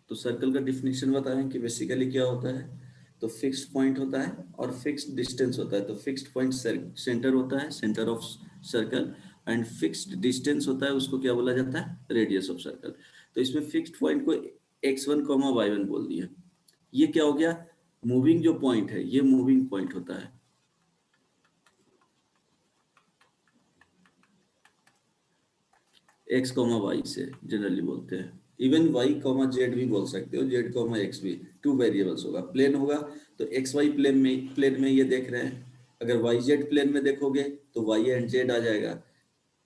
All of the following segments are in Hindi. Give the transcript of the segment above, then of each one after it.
तो सर्कल का डिफिनेशन बताएं कि बेसिकली क्या होता है। तो फिक्स्ड पॉइंट होता है और फिक्स्ड डिस्टेंस होता है। तो फिक्स्ड पॉइंट सेंटर होता है, centre of circle, and fixed distance होता है, उसको क्या बोला जाता है, रेडियस ऑफ सर्कल। तो इसमें फिक्स्ड पॉइंट को x1 y1 बोल दिया। ये क्या हो गया, मूविंग जो पॉइंट है ये मूविंग पॉइंट होता है। x, y से जनरली बोलते हैं। इवन y, z भी बोल सकते हो, z, x भी, टू वेरिएबल्स होगा। प्लेन होगा तो एक्स वाई प्लेन में ये देख रहे हैं। अगर वाई जेड प्लेन में देखोगे तो वाई एंड जेड आ जाएगा।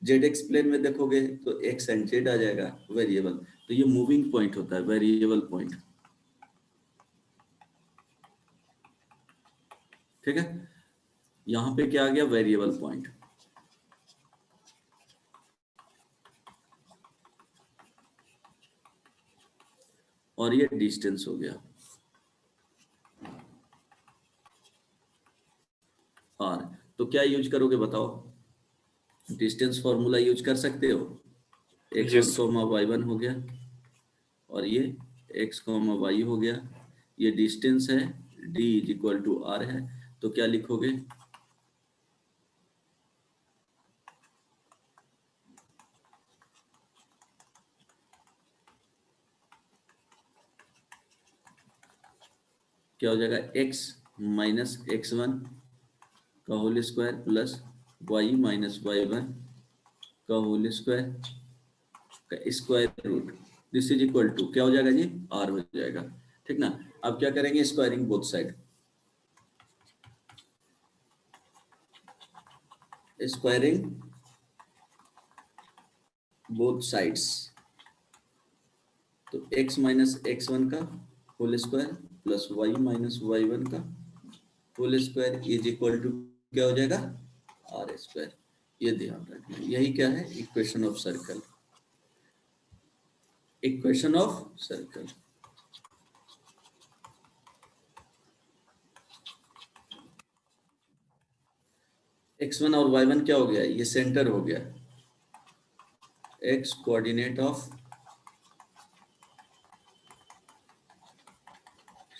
जेड एक्स प्लेन में देखोगे तो एक्स एंड जेड आ जाएगा वेरिएबल। तो ये मूविंग पॉइंट होता है, वेरिएबल पॉइंट। ठीक है, यहाँ पे क्या आ गया, वेरिएबल पॉइंट। और ये डिस्टेंस हो गया आर। तो क्या यूज करोगे बताओ, डिस्टेंस फॉर्मूला यूज कर सकते हो। x1 Yes. y1 हो गया, और ये x y हो गया। ये डिस्टेंस है, d is equal to r है। तो क्या लिखोगे, क्या हो जाएगा, x माइनस x1 का whole square plus y minus y1 का होल स्क्वायर का square root. This is equal to क्या हो जाएगा जी, r हो जाएगा। ठीक ना। अब क्या करेंगे, squaring both side, squaring both sides. तो x माइनस x1 का whole square plus y minus y1 का whole square is equal to क्या हो जाएगा, आर स्क्वायर। ये ध्यान रखना, यही क्या है, equation of circle, equation of circle. x1 और y1 क्या हो गया, ये सेंटर हो गया, x कोऑर्डिनेट ऑफ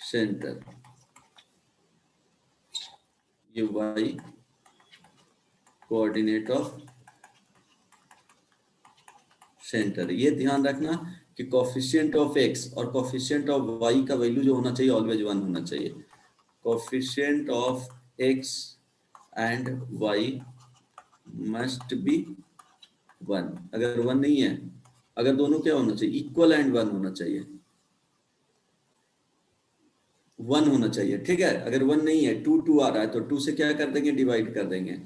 सेंटर, ये y कोऑर्डिनेट ऑफ सेंटर। ये ध्यान रखना कि कोफिशिएंट ऑफ x और कोफिशिएंट ऑफ y का वैल्यू जो होना चाहिए ऑलवेज 1 होना चाहिए। Coefficient of x and y must be 1। अगर 1 नहीं है, अगर दोनों क्या होना चाहिए, इक्वल एंड 1 होना चाहिए, 1 होना चाहिए। ठीक है, अगर 1 नहीं है, 2 2 आ रहा है तो 2 से क्या कर देंगे, डिवाइड कर देंगे।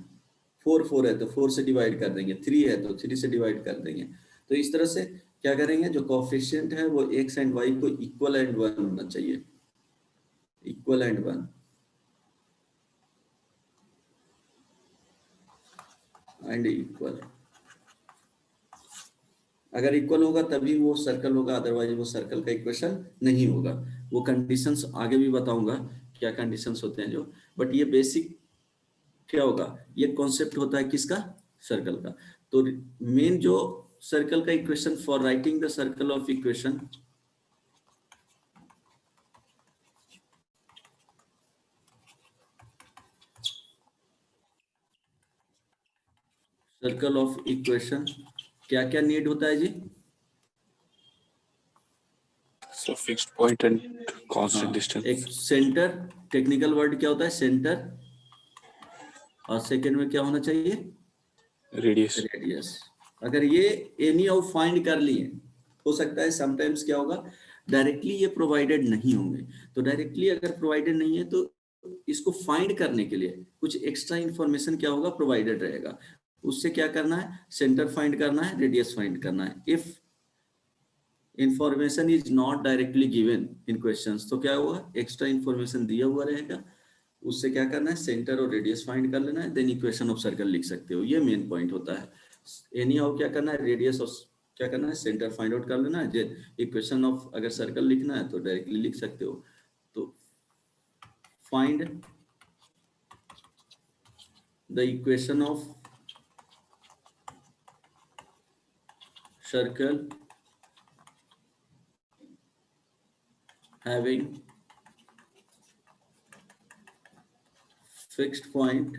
4 4 है तो 4 से डिवाइड कर देंगे। 3 है तो 3 से डिवाइड कर देंगे। तो इस तरह से क्या करेंगे, जो कोफिशिएंट है वो x एंड y को इक्वल एंड 1 होना चाहिए, इक्वल एंड 1 एंड इक्वल। अगर इक्वल होगा तभी वो सर्कल होगा, अदरवाइज वो सर्कल का इक्वेशन नहीं होगा। वो कंडीशंस आगे भी बताऊंगा क्या कंडीशंस होते हैं जो, बट ये बेसिक क्या होगा, ये कॉन्सेप्ट होता है किसका, सर्कल का। तो मेन जो सर्कल का equation for writing the circle of equation, circle of equation क्या क्या नीड होता है जी। So fixed point and constant हाँ, distance. एक सेंटर, टेक्निकल वर्ड क्या होता है, सेंटर, और सेकंड में क्या होना चाहिए, Radius. रेडियस। अगर ये एनी ऑफ फाइंड कर लिए, हो सकता है समटाइम्स क्या होगा, डायरेक्टली ये प्रोवाइडेड नहीं होंगे। तो डायरेक्टली अगर प्रोवाइडेड नहीं है तो इसको फाइंड करने के लिए कुछ एक्स्ट्रा इंफॉर्मेशन क्या होगा, प्रोवाइडेड रहेगा। उससे क्या करना है, सेंटर फाइंड करना है, रेडियस फाइंड करना है। If information is not directly given in questions, तो क्या होगा, एक्स्ट्रा इंफॉर्मेशन दिया हुआ रहेगा, उससे क्या करना है, सेंटर और रेडियस फाइंड कर लेना है, देन इक्वेशन ऑफ सर्कल लिख सकते हो। ये मेन पॉइंट होता है। एनी हाउ क्या करना है, रेडियस और क्या करना है, सेंटर फाइंड आउट कर लेना है। इक्वेशन ऑफ अगर सर्कल लिखना है तो डायरेक्टली लिख सकते हो। तो find the equation of circle having fixed point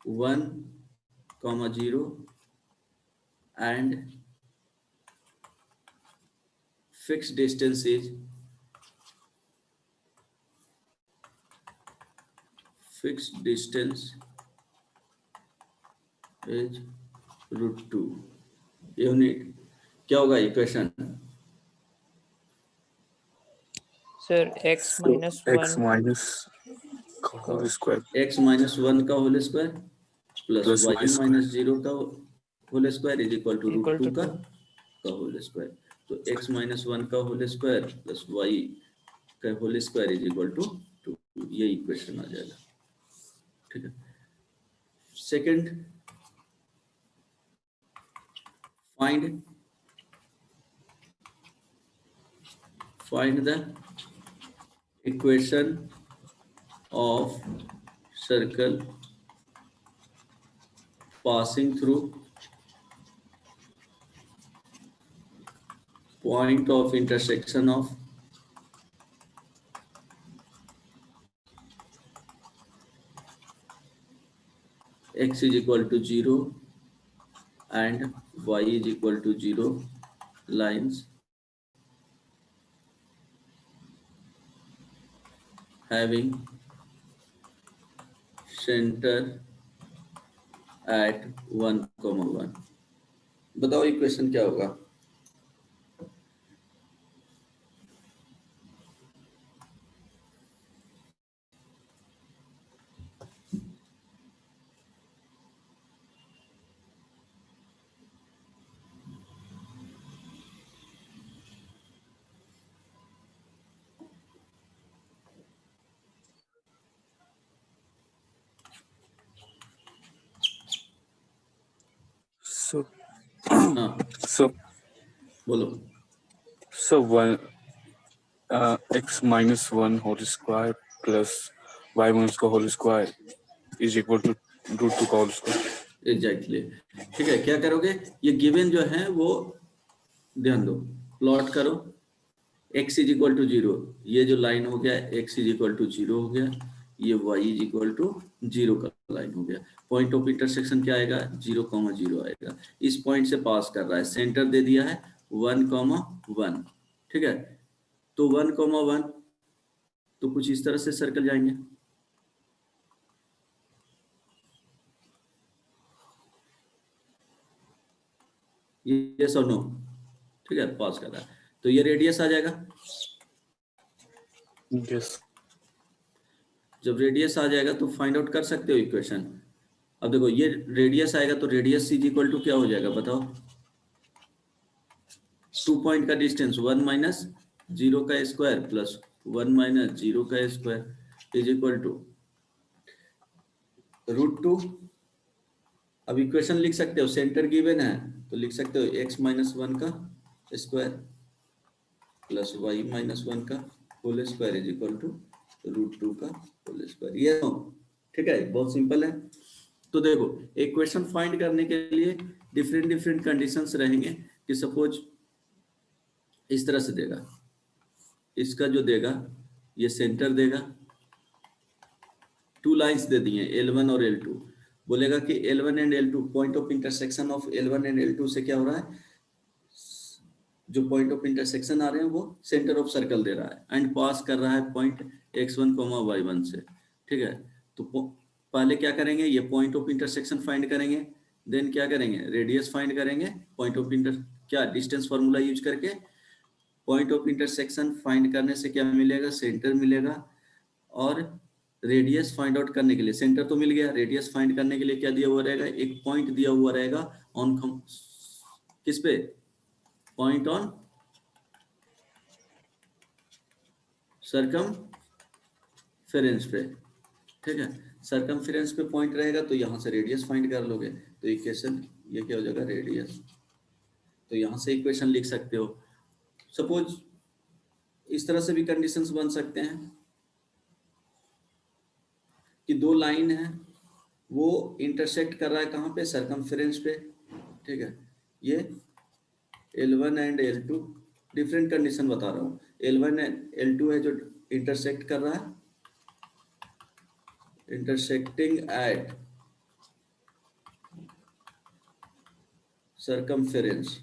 1, 0 and fixed distance is √2 unit. क्या होगा equation? Sir x So minus x 1 minus whole square x minus 1 का whole square plus plus y y square. minus 0 का whole square is equal to equal √2 to का 2. Whole square. तो x minus 1 का होल स्क्वायर प्लस y का whole square is equal to 2। ये इक्वेशन आ जाएगा। ठीक है। Second, find the equation of circle passing through point of intersection of x is equal to 0 and y is equal to 0 lines having center at 1, 1। बताओ इक्वेशन क्या होगा? So हाँ so बोलो। one x minus 1 whole square plus y minus का whole square is equal to √2 का whole square. एग्जैक्टली ठीक है। क्या करोगे? ये गिवन जो है वो ध्यान दो, प्लॉट करो। x इज इक्वल टू 0, ये जो लाइन हो गया x इज इक्वल टू 0 हो गया, ये y इज इक्वल टू 0 का लाइन हो गया। पॉइंट ऑफ इंटरसेक्शन क्या आएगा? 0, 0 आएगा। इस पॉइंट से पास कर रहा है, सेंटर दे दिया है 1, 1। ठीक है। तो 1, 1 तो कुछ इस तरह से सर्कल जाएंगे। यस और नो? ठीक है, पास कर रहा है तो ये रेडियस आ जाएगा। Yes. जब रेडियस आ जाएगा तो फाइंड आउट कर सकते हो इक्वेशन। अब देखो ये रेडियस आएगा तो रेडियस इज इक्वल टू क्या हो जाएगा बताओ? 2 पॉइंट का डिस्टेंस 1 माइनस 0 का स्क्वायर प्लस 1 माइनस 0 का स्क्वायर इज इक्वल टू √2। अब इक्वेशन लिख सकते हो, सेंटर गिवन है तो लिख सकते हो x माइनस 1 का स्क्वायर प्लस y माइनस 1 का whole square is equal to √2 का होल स्क्वायर। ये नो ठीक है, बहुत सिंपल है। तो देखो इक्वेशन फाइंड करने के लिए डिफरेंट कंडीशंस रहेंगे कि सपोज इस तरह से देगा, इसका जो देगा ये सेंटर देगा, 2 लाइंस दे दी हैं L1 और L2। बोलेगा कि L1 and L2 point of intersection of L1 and L2 से क्या हो रहा है? जो पॉइंट ऑफ इंटरसेक्शन आ रहे हैं वो सेंटर ऑफ सर्कल दे रहा है एंड पास कर रहा है पॉइंट x1, y1 से। ठीक है। तो पहले क्या करेंगे? ये पॉइंट ऑफ इंटरसेक्शन फाइंड करेंगे, देन क्या करेंगे? रेडियस फाइंड करेंगे। पॉइंट ऑफ क्या डिस्टेंस फार्मूला यूज करके पॉइंट ऑफ इंटरसेक्शन फाइंड करने से क्या मिलेगा? सेंटर मिलेगा। और रेडियस फाइंड आउट करने के लिए, सेंटर तो मिल गया, रेडियस फाइंड करने के लिए क्या दिया हुआ रहेगा? एक पॉइंट दिया हुआ रहेगा ऑन किस पे? पॉइंट ऑन सर्कमफेरेंस पे। ठीक है, सर्कमफेरेंस पे पॉइंट रहेगा तो यहाँ से रेडियस फाइंड कर लोगे। तो इक्वेशन ये क्या हो जाएगा? रेडियस। तो यहाँ से इक्वेशन लिख सकते हो। सपोज इस तरह से भी कंडीशंस बन सकते हैं कि 2 लाइन है वो इंटरसेक्ट कर रहा है कहाँ पे? सर्कमफेरेंस पे। ठीक है, ये L1 and L2 different condition बता रहा हूँ। L1 L2 है जो इंटरसेक्ट कर रहा है, इंटरसेक्टिंग एट सर्कमफेरेंस,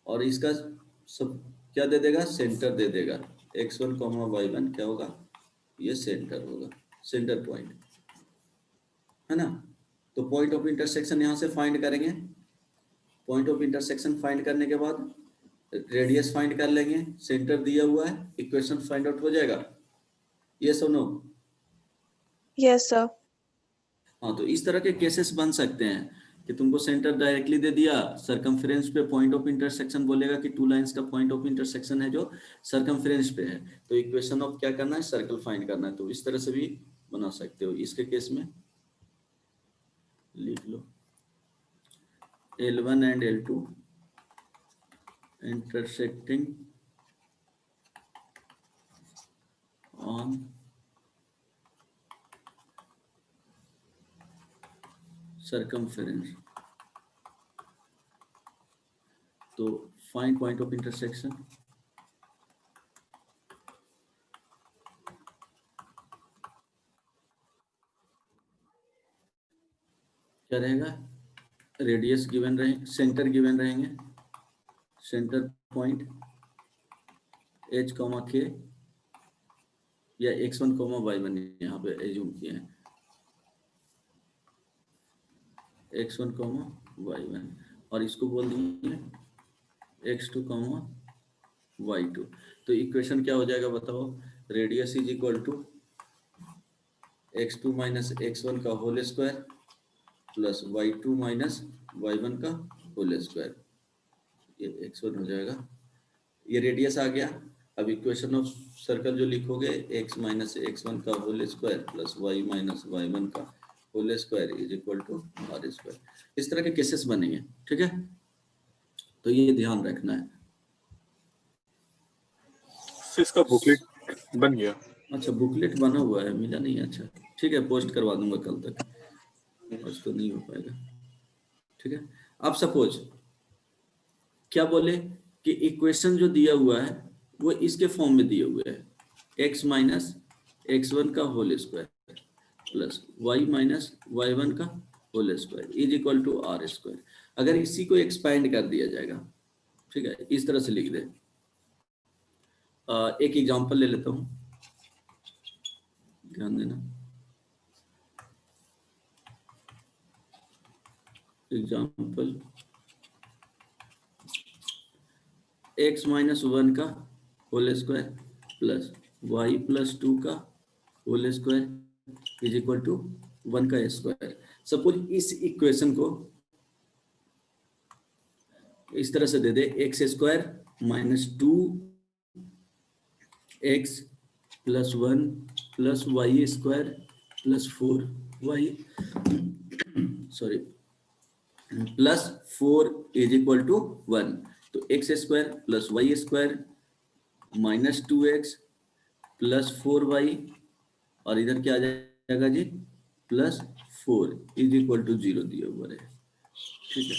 और इसका सब क्या दे देगा, सेंटर दे देगा। x1, y1 क्या होगा, ये सेंटर होगा, सेंटर पॉइंट है ना। तो पॉइंट ऑफ इंटरसेक्शन यहाँ से फाइंड करेंगे। पॉइंट ऑफ इंटरसेक्शन फाइंड करने के बाद रेडियस फाइंड कर लेंगे, सेंटर दिया हुआ है, इक्वेशन फाइंड आउट हो जाएगा। ये सुनो, Yes, sir. हाँ तो इस तरह के केसेस बन सकते हैं कि तुमको सेंटर डायरेक्टली दे दिया, सरकमफ्रेंस पे पॉइंट ऑफ इंटरसेक्शन बोलेगा कि टू लाइंस का पॉइंट ऑफ इंटरसेक्शन है जो सरकमफ्रेंस पे है, तो इक्वेशन ऑफ क्या करना है, सर्कल फाइंड करना है। तो इस तरह से भी बना सकते हो। इसके केस में लिख लो L1 and L2 intersecting on circumference, तो find point of intersection, क्या रहेगा, रेडियस गिवन रहे, सेंटर गिवन रहेंगे, सेंटर पॉइंट h, k या x1, y1 यहाँ पे एज्यूम किए हैं, x1, y1, और इसको बोल दिए x2, y2। तो इक्वेशन क्या हो जाएगा बताओ, radius is equal to x2 minus x1 का whole square plus y2 minus y1 का होल स्क्वायर, ये x1 हो जाएगा, ये रेडियस आ गया। अब इक्वेशन ऑफ सर्कल जो लिखोगे x माइनस x1 का whole square plus y minus y1 का whole square is equal to r square. इस तरह के केसेस बनेंगे, ठीक है, तो ये ध्यान रखना है। इसका बुकलेट बन गया। अच्छा बुकलेट बना हुआ है, मिला नहीं, अच्छा ठीक है, पोस्ट करवा दूंगा कल तक, आज तो नहीं हो पाएगा, ठीक है। अब सपोज क्या बोले कि इक्वेशन जो दिया हुआ है वो इसके फॉर्म में दिए हुए है, x माइनस x1 का whole square plus y minus y1 का whole square is equal to r square. अगर इसी को एक्सपैंड कर दिया जाएगा, ठीक है, इस तरह से लिख दे। एक एग्जांपल ले लेता हूं, ध्यान देना। एग्जांपल x माइनस 1 का whole square plus y plus 2 का whole square is equal to 1 का स्क्वायर। सपोज इस इक्वेशन को इस तरह से दे दे, x square minus 2x plus 1 plus Y square plus 4y sorry plus 4 is equal to 1। तो x square plus Y square minus 2x plus 4y, और इधर क्या आ जाएगा जी, प्लस 4 इज इक्वल टू 0 दिया हुआ है, ठीक है।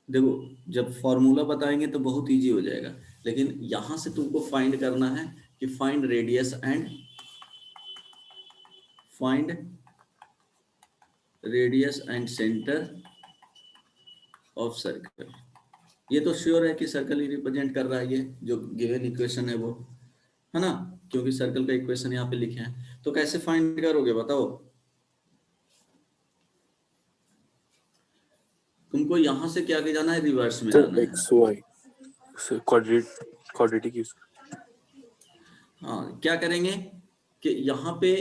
देखो जब फॉर्मूला बताएंगे तो बहुत इजी हो जाएगा, लेकिन यहां से तुमको फाइंड करना है कि find radius and centre of circle. ये तो श्योर है कि सर्कल ही रिप्रेजेंट कर रहा है, ये जो गिवन इक्वेशन है वो, है ना, क्योंकि सर्कल का इक्वेशन यहाँ पे लिखे हैं। तो कैसे फाइंड करोगे बताओ, तुमको यहाँ से क्या जाना है, रिवर्स में जाना है। X Y quadratic use. हाँ क्या करेंगे कि यहाँ पे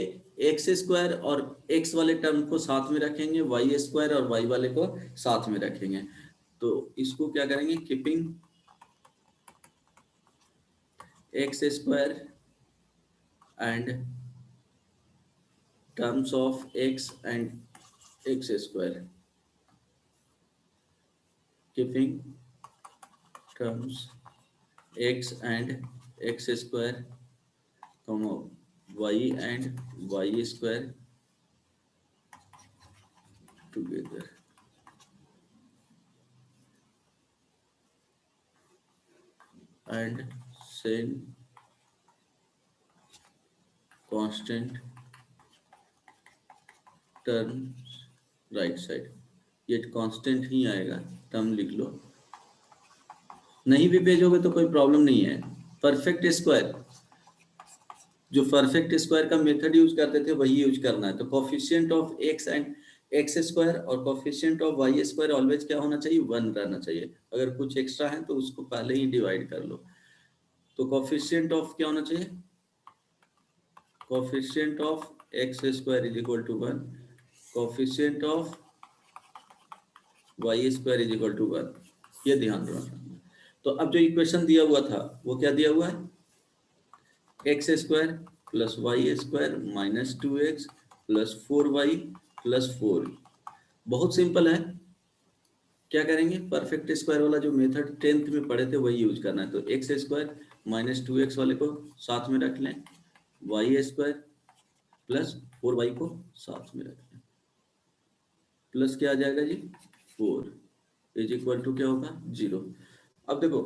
एक्स स्क्वायर और एक्स वाले टर्म को साथ में रखेंगे, वाई स्क्वायर और वाई वाले को साथ में रखेंगे। तो इसको क्या करेंगे, keeping x square and terms of x and x square, keeping terms x and x square, y and y square together. and send constant term right side. ये कांस्टेंट ही आएगा, टर्म लिख लो, नहीं भी भेजोगे तो कोई प्रॉब्लम नहीं है। परफेक्ट स्क्वायर, जो परफेक्ट स्क्वायर का मेथड यूज करते थे वही यूज करना है। तो coefficient of x and x square और coefficient of Y square always क्या होना चाहिए, 1 रहना चाहिए। अगर कुछ एक्स्ट्रा है तो उसको पहले ही डिवाइड कर लो। तो कोफिशिएंट ऑफ क्या होना चाहिए, coefficient of X square is equal to 1, coefficient of Y square is equal to 1, ये ध्यान रखना। तो अब जो इक्वेशन दिया हुआ था वो क्या दिया हुआ है, x square plus Y square minus 2x plus 4y plus 4। बहुत सिंपल है, क्या करेंगे, परफेक्ट स्क्वायर वाला जो मेथड 10th में पढ़े थे वही यूज करना है। तो एक्स स्क्वायर माइनस 2x वाले को साथ में रख लें, वाई स्क्वायर प्लस 4y को साथ में रख लें, प्लस क्या आ जाएगा जी 4 इज इक्वल टू क्या होगा 0। अब देखो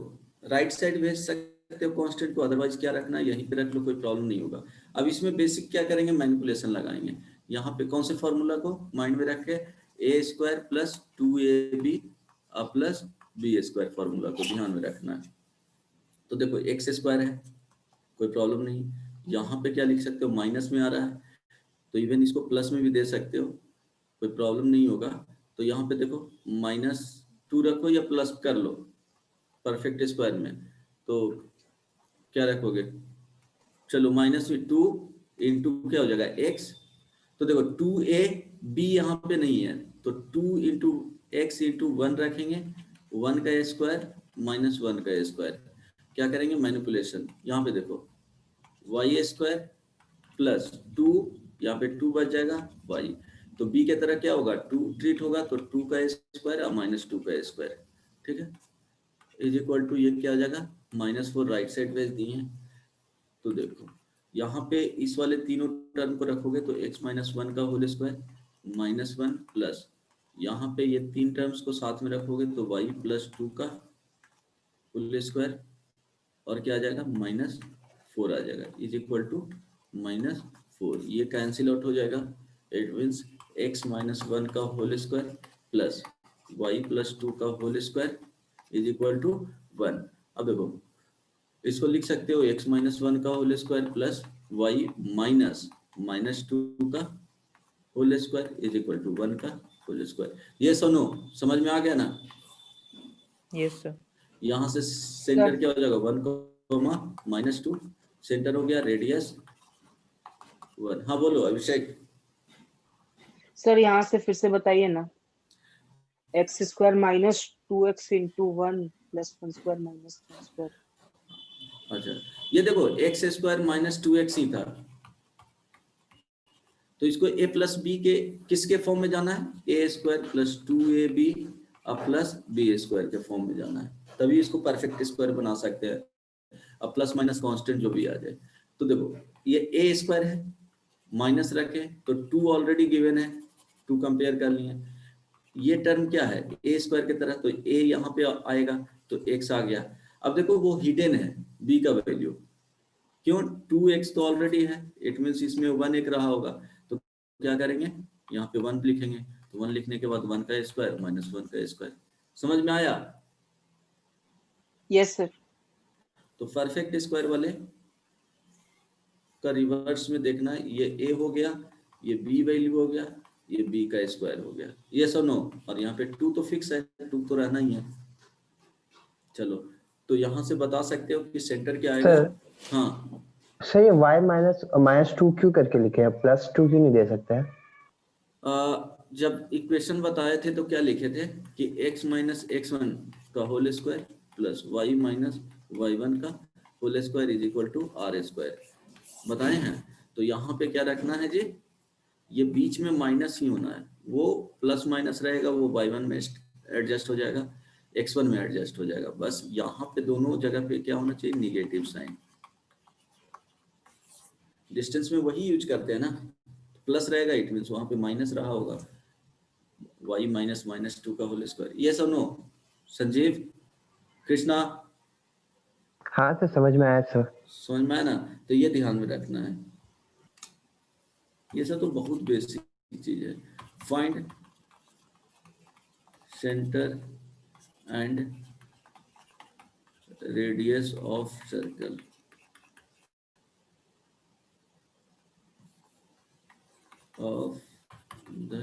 राइट साइड भेज सकते हो कांस्टेंट को, अदरवाइज क्या रखना है यहीं पे रख लो, कोई प्रॉब्लम नहीं होगा। अब इसमें बेसिक क्या करेंगे, मैनिपुलेशन लगाएंगे। यहाँ पे कौन से फॉर्मूला को माइंड में रख के, a square plus 2ab plus b square formula को ध्यान में रखना है। तो देखो एक्स स्क्वायर है, कोई प्रॉब्लम नहीं। यहाँ पे क्या लिख सकते हो, माइनस में आ रहा है तो इवन इसको प्लस में भी दे सकते हो, कोई प्रॉब्लम नहीं होगा। तो यहाँ पे देखो -2 रखो या प्लस कर लो परफेक्ट स्क्वायर में, तो क्या रखोगे, चलो -2 इंटू क्या हो जाएगा x। तो देखो 2ab यहाँ पे नहीं है तो 2 इंटू एक्स इंटू 1 रखेंगे, 1 का स्क्वायर माइनस 1 का स्क्वायर। क्या करेंगे मैनिपुलेशन, यहाँ पे देखो वाई स्क्वायर प्लस 2, यहाँ पे 2 बच जाएगा y। तो b के तरह क्या होगा 2 ट्रीट होगा, तो 2 का स्क्वायर और -2 का स्क्वायर, ठीक है, इज इक्वल टू ये क्या आ जाएगा -4 राइट साइड भेज दिए हैं। तो देखो यहाँ पे इस वाले तीनों टर्म को रखोगे तो x माइनस 1 का होल स्क्वायर -1 प्लस यहाँ पे ये 3 टर्म्स को साथ में रखोगे तो y प्लस 2 का होल स्क्वायर और क्या आ जाएगा -4 आ जाएगा इज इक्वल टू -4। ये कैंसिल आउट हो जाएगा, इट मीन्स x माइनस 1 का whole square plus y plus 2 का whole square is equal to 1। अब देखो इसको लिख सकते हो x माइनस 1 का whole square plus y minus 2 का whole square is equal to 1 का होल स्क्वायर। ये सुनो समझ में आ गया ना, Yes, sir. यहाँ से सेंटर क्या हो जाएगा 1, -2, सेंटर हो गया रेडियस 1। हाँ बोलो अभिषेक। सर यहाँ से फिर से बताइए ना, x square minus 2x into 1 plus 1 square minus 1 square. अच्छा ये देखो एक्स स्क्वायर माइनस 2x ही था, तो इसको a प्लस बी के किसके फॉर्म में जाना है, a square plus 2ab plus b square के फॉर्म में जाना है, तभी इसको परफेक्ट स्क्वायर बना सकते हैं। अब प्लस माइनस कांस्टेंट जो भी आ जाए। तो देखो ये ए स्क्वायर है, माइनस रखे तो 2 ऑलरेडी गिवन है, 2 कंपेयर कर लिए। ये टर्म क्या है ए स्क्वायर की तरह, तो ए यहाँ पे आएगा तो x आ गया। अब देखो वो हिडन है b का वैल्यू, क्यों 2x तो ऑलरेडी है, इट मींस इसमें 1 एक रहा होगा, तो क्या करेंगे यहाँ पे 1 लिखेंगे, तो 1 लिखने के बाद 1 का स्क्वायर माइनस 1 का स्क्वायर। समझ में आया? Yes sir. तो परफेक्ट स्क्वायर वाले का रिवर्स में देखना है, ये a हो गया, ये b वैल्यू हो गया, ये b का स्क्वायर हो गया, ये सब नो। और यहाँ पे 2 तो फिक्स है, 2 तो रहना ही है। चलो तो यहाँ से बता सकते हो कि सेंटर क्या आएगा। हाँ सर ये y माइनस 2 क्यों करके लिखे हैं, प्लस 2 क्यों नहीं दे सकते हैं? जब इक्वेशन बताए थे तो क्या लिखे थे कि x माइनस x1 का whole square plus y minus y1 का whole square is equal to r square बताए हैं। तो यहाँ पे क्या रखना है जी, ये बीच में माइनस ही होना है, वो प्लस माइनस रहेगा वो y1 में एडजस्ट हो जाएगा, x1 में एडजस्ट हो जाएगा। बस यहाँ पे दोनों जगह पे क्या होना चाहिए, निगेटिव साइन। डिस्टेंस में वही यूज करते हैं ना, प्लस रहेगा इट मींस वहां पे माइनस रहा होगा, y माइनस -2 का होल स्क्वायर। ये सब नो। संजीव, कृष्णा, हाँ सर, समझ में आया सर। समझ में आया ना? तो ये ध्यान में रखना है, ये सब तो बहुत बेसिक चीज है। Find centre and radius of circle of the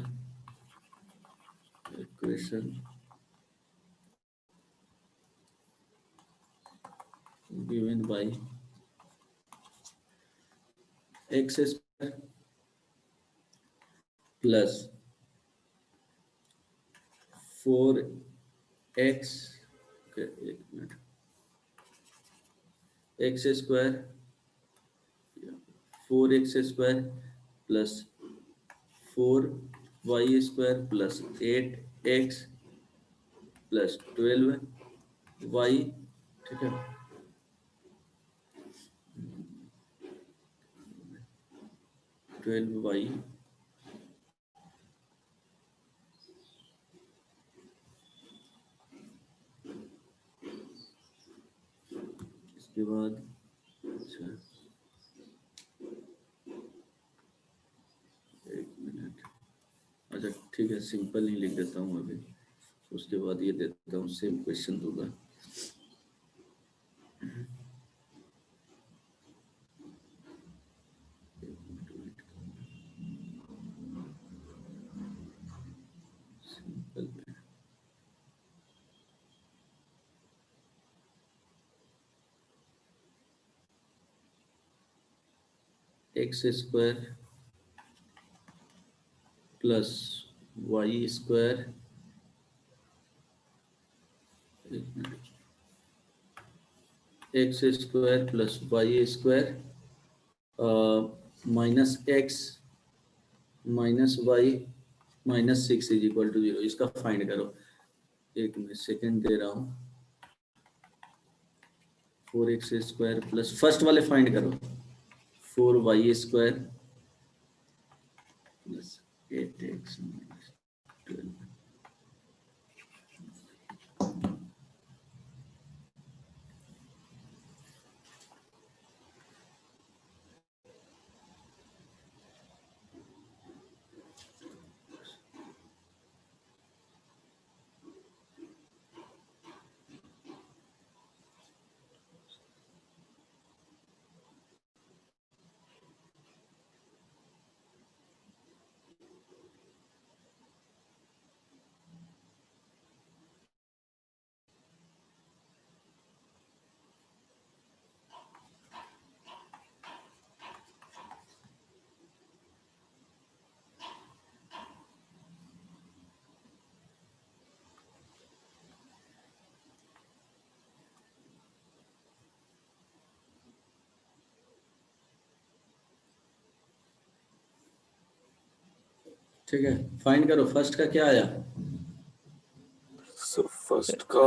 equation given by x square plus 4x, एक minute, x square 4x square plus 4y square plus 8x plus 12y, ठीक है, 12y इसके बाद अच्छा एक मिनट, अच्छा ठीक है, सिंपल ही लिख देता हूँ अभी, उसके बाद ये देता हूँ, सेम क्वेश्चन दूंगा। Simple x square plus Y square, x square plus Y square minus x minus y minus 6 is equal to 0। इसका फाइंड करो, एक मिनट सेकेंड दे रहा हूँ। 4x स्क्वायर प्लस फर्स्ट वाले फाइंड करो, 4y square plus 8x minus 12। ठीक है, फाइंड करो, फर्स्ट का क्या आया? So first का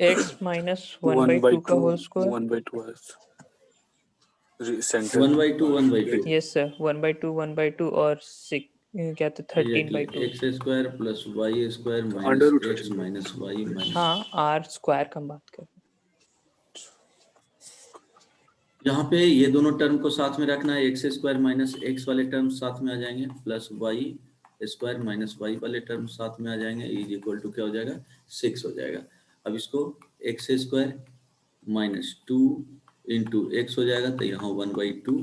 x minus 1 by 2 का whole square. 1/2 है center 1/2 1/2 Yes sir, 1 by 2 1 by 2 और 6 क्या था 13 by 2. X square plus Y square under minus root x 13 minus y minus, हाँ r स्क्वायर का हम बात कर रहे हैं. यहाँ पे ये दोनों टर्म को साथ में रखना है, एक्स स्क्वायर माइनस एक्स वाले टर्म साथ में आ जाएंगे, plus Y square minus y वाले टर्म साथ में आ जाएंगे, इज इक्वल टू क्या हो जाएगा? 6 हो जाएगा। अब इसको x square minus 2 into x हो जाएगा, तो यहाँ 1/2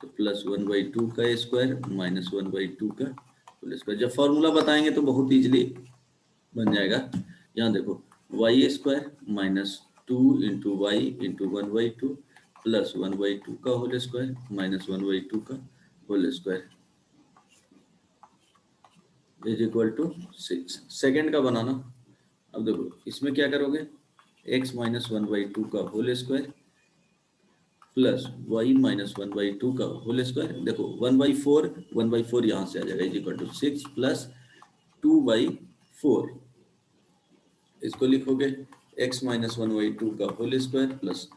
तो प्लस 1/2 का स्क्वायर माइनस 1/2 का होल स्क्वायर। जब फॉर्मूला बताएंगे तो बहुत इजीली बन जाएगा। यहाँ देखो y square minus 2 into y into 1/2 plus 1/2 का होल स्क्वायर माइनस 1/2 का whole square is equal to 6। Second का बनाना, अब देखो इसमें क्या करोगे, x माइनस 1/2 का whole square plus y minus 1/2 का होल स्क्वायर, देखो 1/4 यहाँ से आ जाएगा, इज इक्वल टू 6 प्लस 2/4, इसको लिखोगे x माइनस 1/2 का whole square plus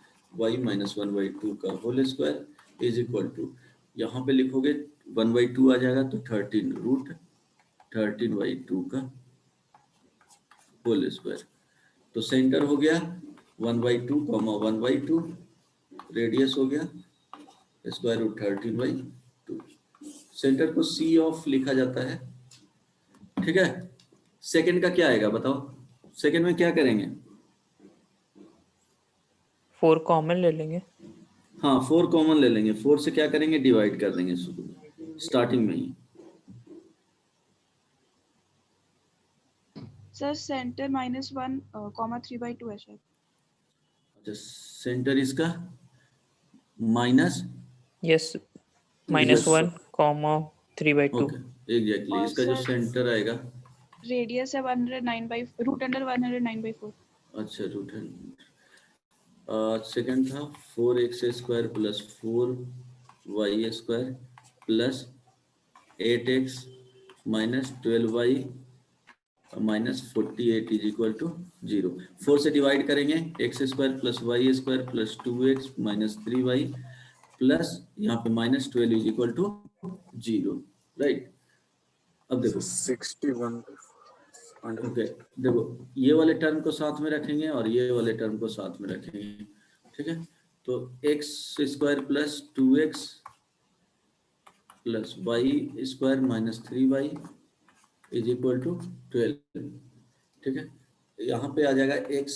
y minus 1/2 का whole square is equal to, यहाँ पे लिखोगे 1/2 आ जाएगा तो 13 रूट 13/2 का होल स्क्वायर। तो सेंटर हो गया 1/2 1/2 रेडियस हो गया स्क्वायर रूट 13/2। सेंटर को सी ऑफ लिखा जाता है, ठीक है। सेकंड का क्या आएगा बताओ, सेकंड में क्या करेंगे? 4 कॉमन ले लेंगे। हाँ 4 कॉमन ले लेंगे, 4 से क्या करेंगे, डिवाइड कर देंगे शुरू में, स्टार्टिंग में ही। सर सेंटर -1, 3/2 है शायद। अच्छा सेंटर इसका माइनस, यस, -1, 3/2। ओके एग्जैक्टली, और इसका जो सर सेंटर आएगा, रेडियस है 109/√109/4। अच्छा रूट है। सेकंड था 4x² plus 4y² plus 8x minus 12y minus 48 is equal to 0। 4 से डिवाइड करेंगे, x² plus y² plus 2x minus 3y plus यहाँ पे minus 12 is equal to 0, right. अब देखो 61 ओके, देखो ये वाले टर्म को साथ में रखेंगे और ये वाले टर्म को साथ में रखेंगे, ठीक है। तो x² plus 2x plus y² minus 3y is equal to 12, ठीक है। यहाँ पे आ जाएगा x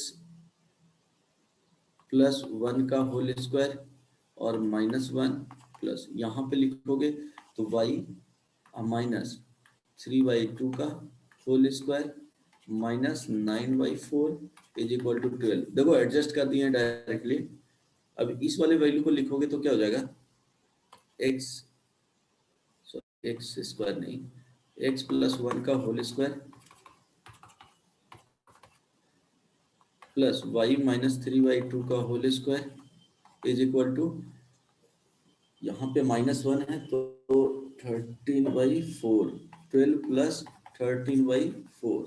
प्लस 1 का होल स्क्वायर और -1 प्लस यहाँ पे लिखोगे तो y माइनस 3/2 का whole square minus 9/4 is equal to 12। देखो एडजस्ट कर दिए डायरेक्टली। अब इस वाले वैल्यू को लिखोगे तो क्या हो जाएगा, एक्स स्क्वायर नहीं, x प्लस 1 का whole square plus y minus 3/2 का whole square is equal to, यहाँ पे -1 है तो 13/4, 12 प्लस 13/4,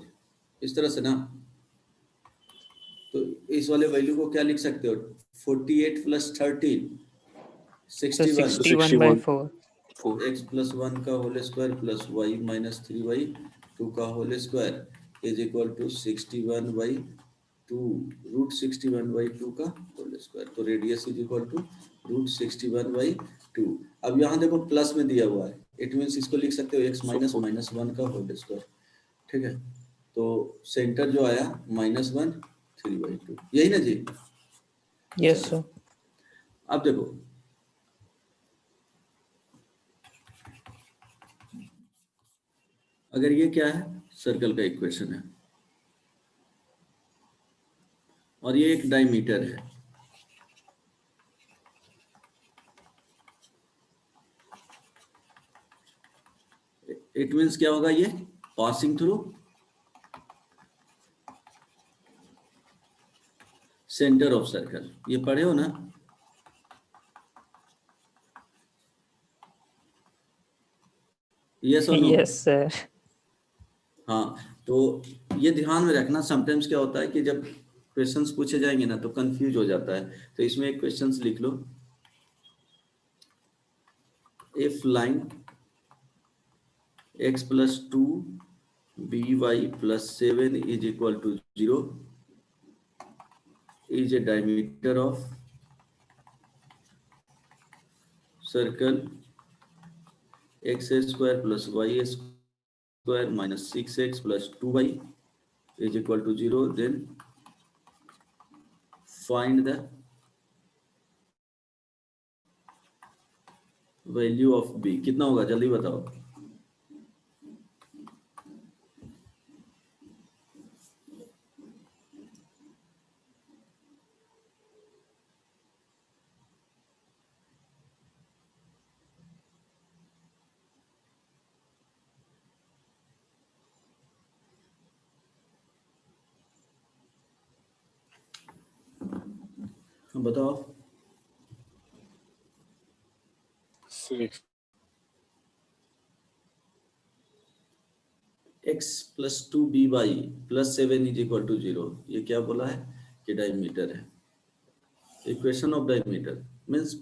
इस तरह से ना। तो इस वाले वैल्यू को क्या लिख सकते हो, 48 प्लस 13 सर 61, 61/4। 4 x प्लस 1 का whole square plus y minus 3/2 का whole square is equal to 61/2, √61/2 का होल स्क्वायर। तो रेडियस इज इक्वल टू √61/2। अब यहाँ देखो प्लस में दिया हुआ है, इट मीन्स इसको लिख सकते हो x माइनस -1 का होल स्क्वायर, ठीक है। तो सेंटर जो आया -1 3/2, यही ना जी। Yes sir. अब देखो अगर ये क्या है, सर्कल का इक्वेशन है और ये एक डायमीटर है, इट मीन्स क्या होगा, ये passing through centre of circle, ये पढ़े हो ना। यस और नो? Yes sir. हाँ, तो ये ध्यान में रखना, समटाइम्स क्या होता है कि जब क्वेश्चंस पूछे जाएंगे ना तो कंफ्यूज हो जाता है। तो इसमें एक क्वेश्चंस लिख लो, if line x plus 2 by plus 7 is equal to 0 is a diameter of circle x² plus y² minus 6x plus 2y is equal to 0, then find the value of b। कितना होगा जल्दी बताओ। बताओ। 6 x plus 2by plus 7 is equal to 0, ये क्या बोला है कि डायमीटर है। Equation of diameter means,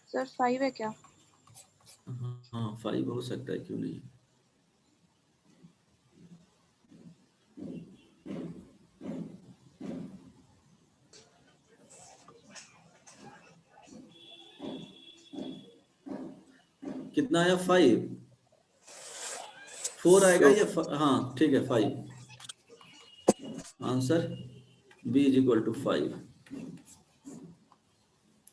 sir 5 है क्या? हाँ 5 हो सकता है, क्यों नहीं। कितना आया 5, 4 आएगा या हाँ ठीक है 5, answer B is equal to 5।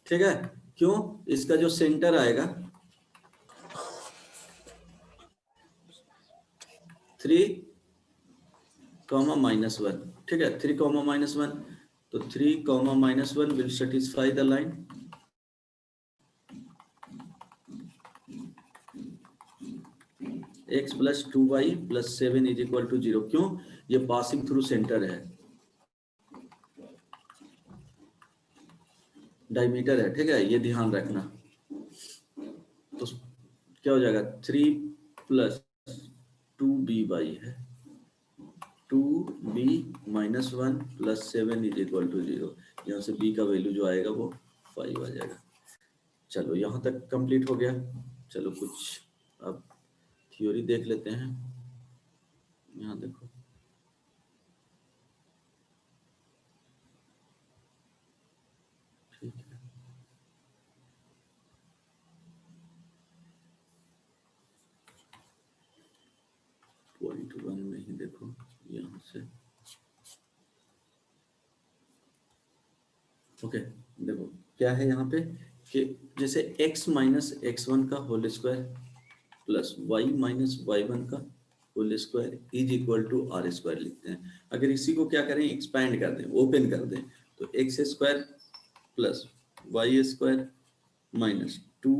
ठीक है, क्यों? इसका जो सेंटर आएगा 3, -1, ठीक है, 3, -1, तो 3, -1 will satisfy the line. x plus 2y plus 7 is equal to 0। क्यों? ये पासिंग थ्रू सेंटर है, डायमीटर है, ठीक है, ये ध्यान रखना। तो क्या हो जाएगा 3 + 2by है, 2b - 1 + 7 is equal to 0। यहाँ से b का वैल्यू जो आएगा वो 5 आ जाएगा। चलो यहाँ तक कंप्लीट हो गया। चलो कुछ अब थ्योरी देख लेते हैं। यहाँ देखो, ठीक है, पॉइंट 1 में ही देखो, यहाँ से ओके। देखो क्या है यहाँ पे कि जैसे x - x1 का whole square plus y - y1 का whole square is equal to r square लिखते हैं। अगर इसी को क्या करें, एक्सपैंड कर दें, ओपन कर दें, तो x square plus y square minus 2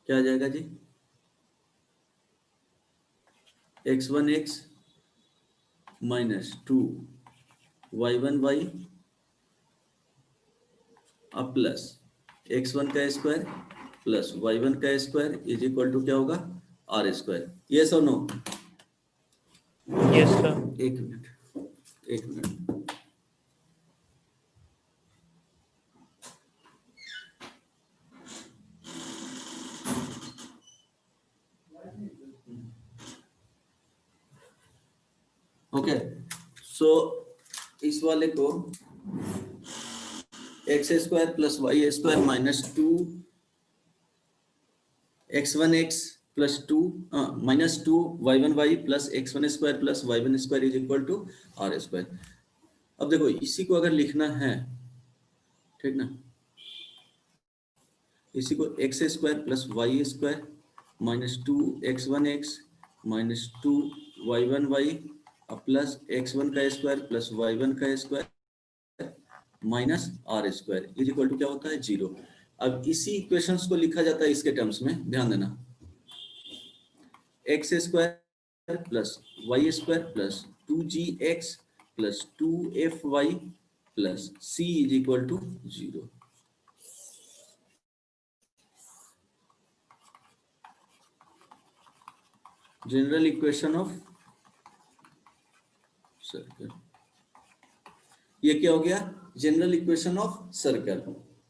क्या आ जाएगा जी, x1x माइनस 2 y1y अब प्लस x1 का स्क्वायर प्लस y1 का स्क्वायर इज इक्वल टू क्या होगा, आर स्क्वायर। यस और नो? Yes, sir. एक मिनट ओके। सो इस वाले को x square plus Y square minus 2 x1x plus 2 minus 2 y1y plus x1 square plus y1 square is equal to r square. अब देखो इसी को अगर लिखना है, ठीक ना, इसी को x square plus Y square minus 2 x1x minus 2 y1y plus x1 का स्क्वायर प्लस y1 का square minus r square is equal to क्या होता है, 0। अब इसी इक्वेशंस को लिखा जाता है इसके टर्म्स में, ध्यान देना, x square plus Y square plus 2gx plus 2fy plus c is equal to 0। General equation of circle, ये क्या हो गया, जनरल इक्वेशन ऑफ सर्कल।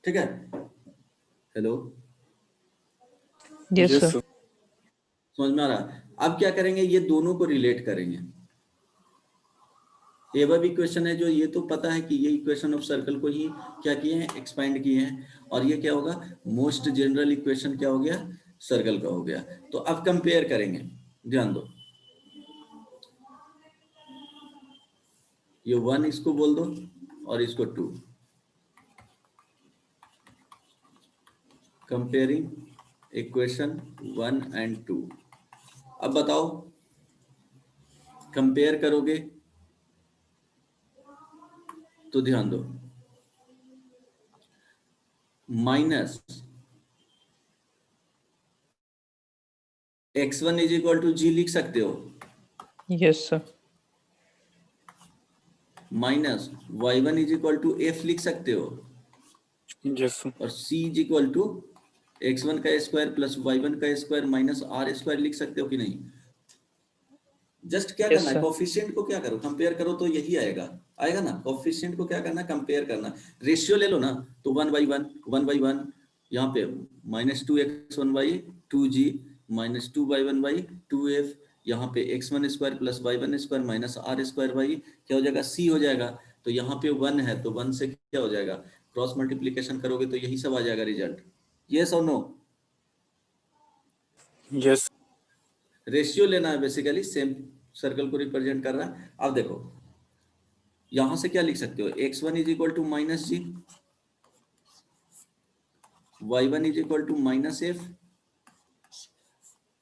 ठीक है, hello, Yes, Yes, sir. sir. समझ में आ रहा है? अब क्या करेंगे, ये दोनों को रिलेट करेंगे। ये वह भी इक्वेशन है जो, ये तो पता है कि ये इक्वेशन ऑफ सर्कल को ही क्या किए हैं, एक्सपेंड किए हैं, और ये क्या होगा, मोस्ट जनरल इक्वेशन क्या हो गया, सर्कल का हो गया। तो अब कंपेयर करेंगे, ध्यान दो, ये 1 इसको बोल दो और इसको 2, कंपेयरिंग इक्वेशन 1 and 2। अब बताओ, कंपेयर करोगे तो ध्यान दो, minus x1 is equal to g लिख सकते हो, Yes, sir. Minus y1 is equal to f लिख सकते हो, Yes, sir. और c is equal to x1 का स्क्वायर प्लस y1 का स्क्वायर माइनस r स्क्वायर लिख सकते हो कि नहीं। जस्ट क्या Yes, करना है, sir. कोफिशिएंट को क्या करो, कंपेयर करो, तो यही आएगा, आएगा ना। कोफिशिएंट को क्या करना, कंपेयर करना, रेशियो ले लो ना, तो 1/1 यहाँ पे -2x1y 2g minus 2y1y 2f, यहाँ पे x1 square plus y1 square minus r square y क्या हो जाएगा, c हो जाएगा। तो यहाँ पे 1 है तो 1 से क्या हो जाएगा, क्रॉस मल्टीप्लीकेशन करोगे तो यही सब आ जाएगा रिजल्ट। यस और नो? यस। रेशियो लेना है बेसिकली, सेम सर्कल को रिप्रेजेंट कर रहा है। अब देखो यहां से क्या लिख सकते हो, x1 is equal to minus g, y1 is equal to minus f.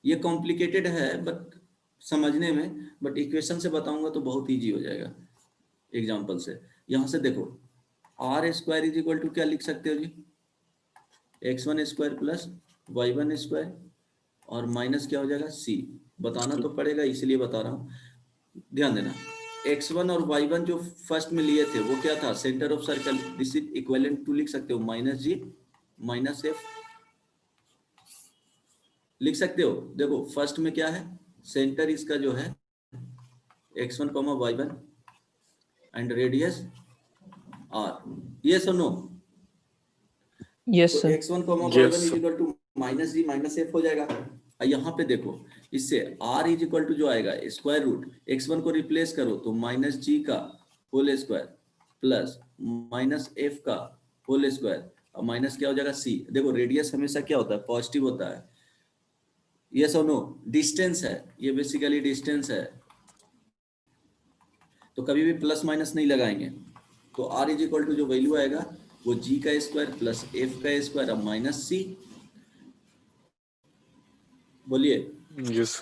ये कॉम्प्लिकेटेड है बट समझने में, बट इक्वेशन से बताऊंगा तो बहुत इजी हो जाएगा एग्जांपल से। यहां से देखो r square is equal to क्या लिख सकते हो जी, x1 square plus y1 square और माइनस क्या हो जाएगा c। बताना तो पड़ेगा इसलिए बता रहा हूं, ध्यान देना। x1 और y1 जो फर्स्ट में लिए थे वो क्या था, centre of circle, this is equivalent to लिख सकते हो माइनस जी माइनस एफ, लिख सकते हो। देखो फर्स्ट में क्या है, सेंटर इसका जो है x1 y1 and radius r, yes और नो? Yes, तो sir. x1 y1 Yes, is equal to minus g minus f हो जाएगा। और यहाँ पे देखो इससे r इज इक्वल टू जो आएगा स्क्वायर रूट x1 को रिप्लेस करो तो माइनस जी का whole square plus minus f का होल स्क्वायर और माइनस क्या हो जाएगा c। देखो रेडियस हमेशा क्या होता है, पॉजिटिव होता है। यस और नो? डिस्टेंस है ये, बेसिकली डिस्टेंस है, तो कभी भी प्लस माइनस नहीं लगाएंगे। तो r इज इक्वल टू जो वैल्यू आएगा वो g का स्क्वायर प्लस f का स्क्वायर और माइनस c। बोलिए। yes,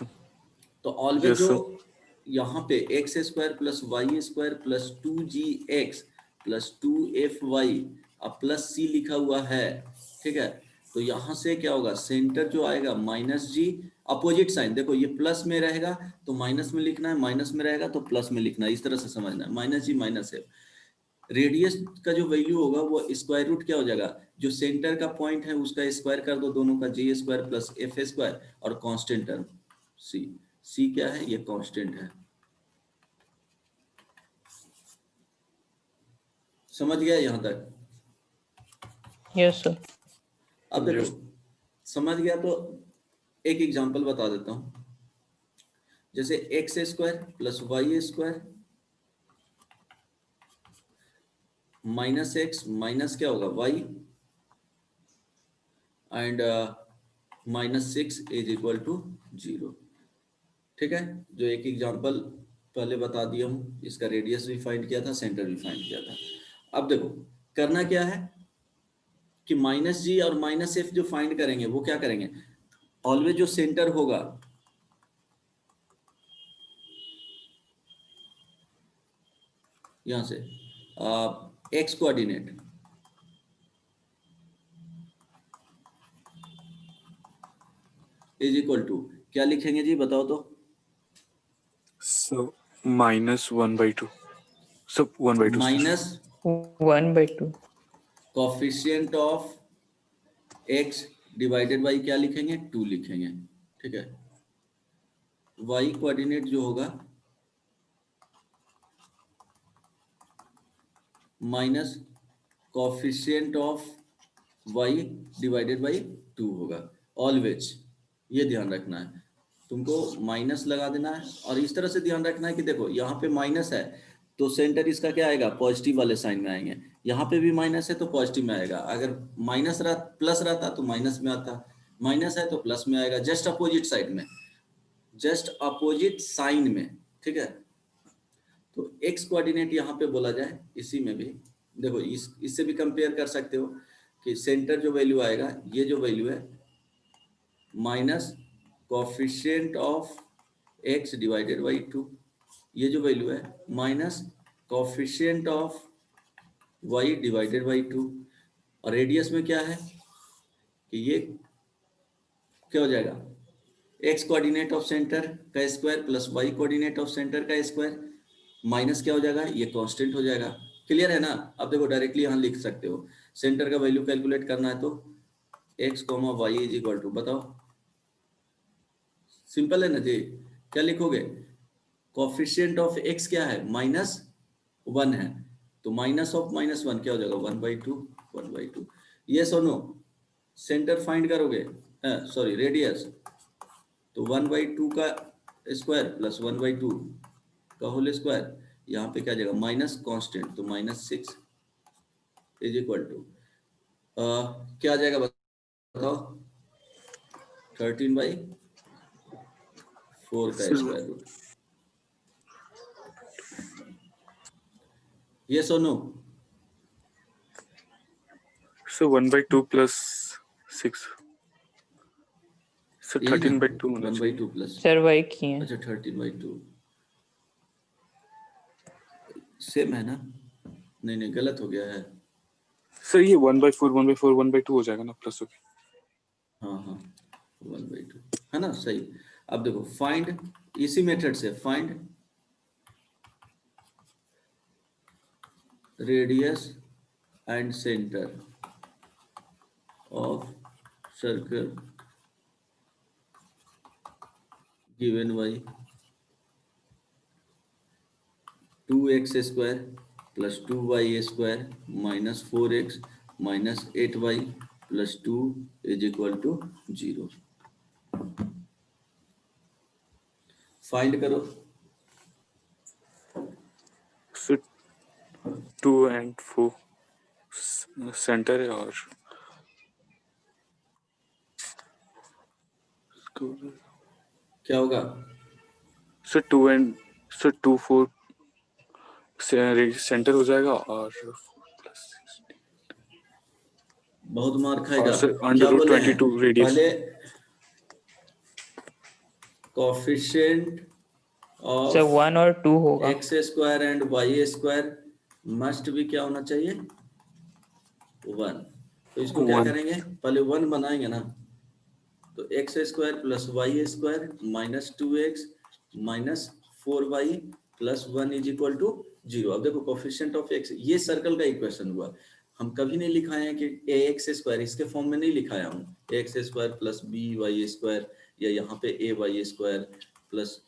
तो ऑलवेज yes, जो sir. यहाँ पे x square plus Y square plus 2gx plus 2fy अब प्लस c लिखा हुआ है, ठीक है। तो यहाँ से क्या होगा, सेंटर जो आएगा माइनस जी, अपोजिट साइन देखो, ये प्लस में रहेगा तो माइनस में लिखना है, माइनस में रहेगा तो प्लस में लिखना है, इस तरह से समझना है। Minus g minus F, radius का जो वैल्यू होगा वो स्क्वायर रूट क्या हो जाएगा, जो सेंटर का पॉइंट है उसका स्क्वायर कर दो, दोनों का जी स्क्वायर प्लस एफ स्क्वायर और कांस्टेंट टर्म सी। सी क्या है, ये कांस्टेंट है। समझ गया यहाँ तक? Yes, sir. अब देखो Yes. समझ गया तो एक एग्जांपल बता देता हूं, जैसे x square plus Y square minus x minus क्या होगा y and minus 6 is equal to 0। ठीक है, जो एक एग्जांपल पहले बता दिया हूं, इसका रेडियस भी फाइंड किया था, सेंटर भी फाइंड किया था। अब देखो करना क्या है कि माइनस जी और माइनस एफ जो फाइंड करेंगे वो क्या करेंगे, ऑलवेज जो सेंटर होगा यहां से x coordinate is equal to क्या लिखेंगे जी, बताओ तो। So -1/2. So 1/2. sir. Minus 1/2. Coefficient of x divided by क्या लिखेंगे, 2 लिखेंगे। ठीक है, वाई कोऑर्डिनेट जो होगा minus coefficient of y divided by 2 होगा ऑलवेज। ये ध्यान रखना है तुमको, माइनस लगा देना है। और इस तरह से ध्यान रखना है कि देखो यहाँ पे माइनस है तो सेंटर इसका क्या आएगा, पॉजिटिव वाले साइन में आएंगे। यहाँ पे भी माइनस है तो पॉजिटिव में आएगा, अगर माइनस प्लस रहता तो माइनस में आता, माइनस है तो प्लस में आएगा, जस्ट अपोजिट साइड में, जस्ट अपोजिट साइन में। ठीक है, तो एक्स कोऑर्डिनेट यहाँ पे बोला जाए, इसी में भी देखो इससे भी कंपेयर कर सकते हो कि सेंटर जो वैल्यू आएगा, ये जो वैल्यू है minus coefficient of x divided by 2, ये जो वैल्यू है minus coefficient of y divided by 2। और रेडियस में क्या है कि ये क्या हो जाएगा, एक्स कोऑर्डिनेट ऑफ सेंटर का square plus y coordinate of centre का स्क्वायर माइनस क्या हो जाएगा, ये कांस्टेंट हो जाएगा। क्लियर है ना? अब देखो डायरेक्टली यहाँ लिख सकते हो, सेंटर का वैल्यू कैलकुलेट करना है तो x comma y is equal to, बताओ सिंपल है ना जी, क्या लिखोगे, कोफिशिएंट ऑफ एक्स क्या है, -1 है, तो माइनस ऑफ -1 क्या हो जाएगा, 1/2। यस और नो? सेंटर फाइंड करोगे, सॉरी रेडियस, तो 1/2 का स्क्वायर प्लस 1/2 का होल स्क्वायर, यहाँ पे क्या जाएगा माइनस कांस्टेंट तो -6। इज इक्वल टू क्या आ जाएगा बताओ, 13/4 का स्क्वायर रूट। यस और नो? So 1/2 plus 6. So यही ना, 13/2 होना 1/2 चाहिए. प्लस, सर वही किए हैं। अच्छा 13/2 सेम है ना? नहीं नहीं गलत हो गया है। सर ये 1/4 1/4 1/2 हो जाएगा ना प्लस होके. हाँ हाँ 1/2 है ना, सही। अब देखो फाइंड, इसी मेथड से find radius and centre of circle given by 2x² plus 2y² minus 4x minus 8y plus 2 is equal to 0। Find करो। So 2 and 4 सेंटर है और क्या होगा? सर 2 and सर 2 4 सेंटर हो जाएगा और 4 plus 6 बहुत मार और खाएगा। सर क्या बोले हैं 22 रेडियस. पहले? कोफिशिएंट सर ऑफ 1 और 2 होगा। x² एंड y² मस्ट भी क्या होना चाहिए? 1। तो इसको क्या 1 करेंगे, पहले 1 बनाएंगे ना, तो x² plus y² minus 2x minus 4y plus 1 is equal to 0। अब देखो कोफिशिएंट ऑफ x, ये सर्कल का इक्वेशन हुआ। हम कभी नहीं लिखाए हैं कि ax² इसके फॉर्म में नहीं लिखाया हूँ, ax² प्लस by² या यहाँ पे ay² plus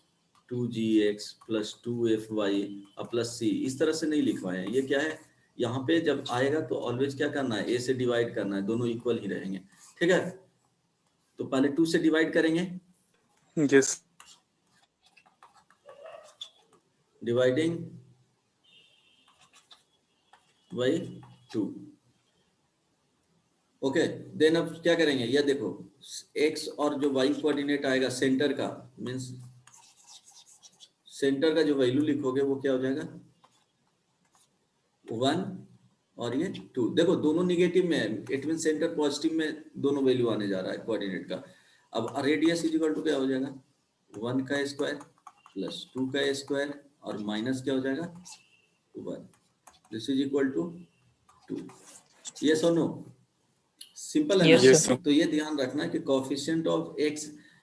2gx plus 2fy plus c, इस तरह से नहीं लिखवाए हैं। ये क्या है, यहाँ पे जब आएगा तो ऑलवेज क्या करना है, a से डिवाइड करना है, दोनों इक्वल ही रहेंगे। ठीक है, तो पहले 2 से डिवाइड करेंगे, yes dividing by 2। Okay, then अब क्या करेंगे, ये देखो x और जो y कोऑर्डिनेट आएगा सेंटर का, मींस सेंटर का जो वैल्यू लिखोगे वो क्या हो जाएगा, 1 और ये 2। देखो दोनों निगेटिव में है, इट मीन सेंटर पॉजिटिव में दोनों वैल्यू आने जा रहा है कोऑर्डिनेट का। अब रेडियस इज इक्वल टू क्या हो जाएगा, 1 का स्क्वायर प्लस 2 का स्क्वायर और माइनस क्या हो जाएगा 1। This is equal to 2। Yes और नो? सिंपल है ना? Yes yes sir. सर. तो ये ध्यान रखना है कि coefficient of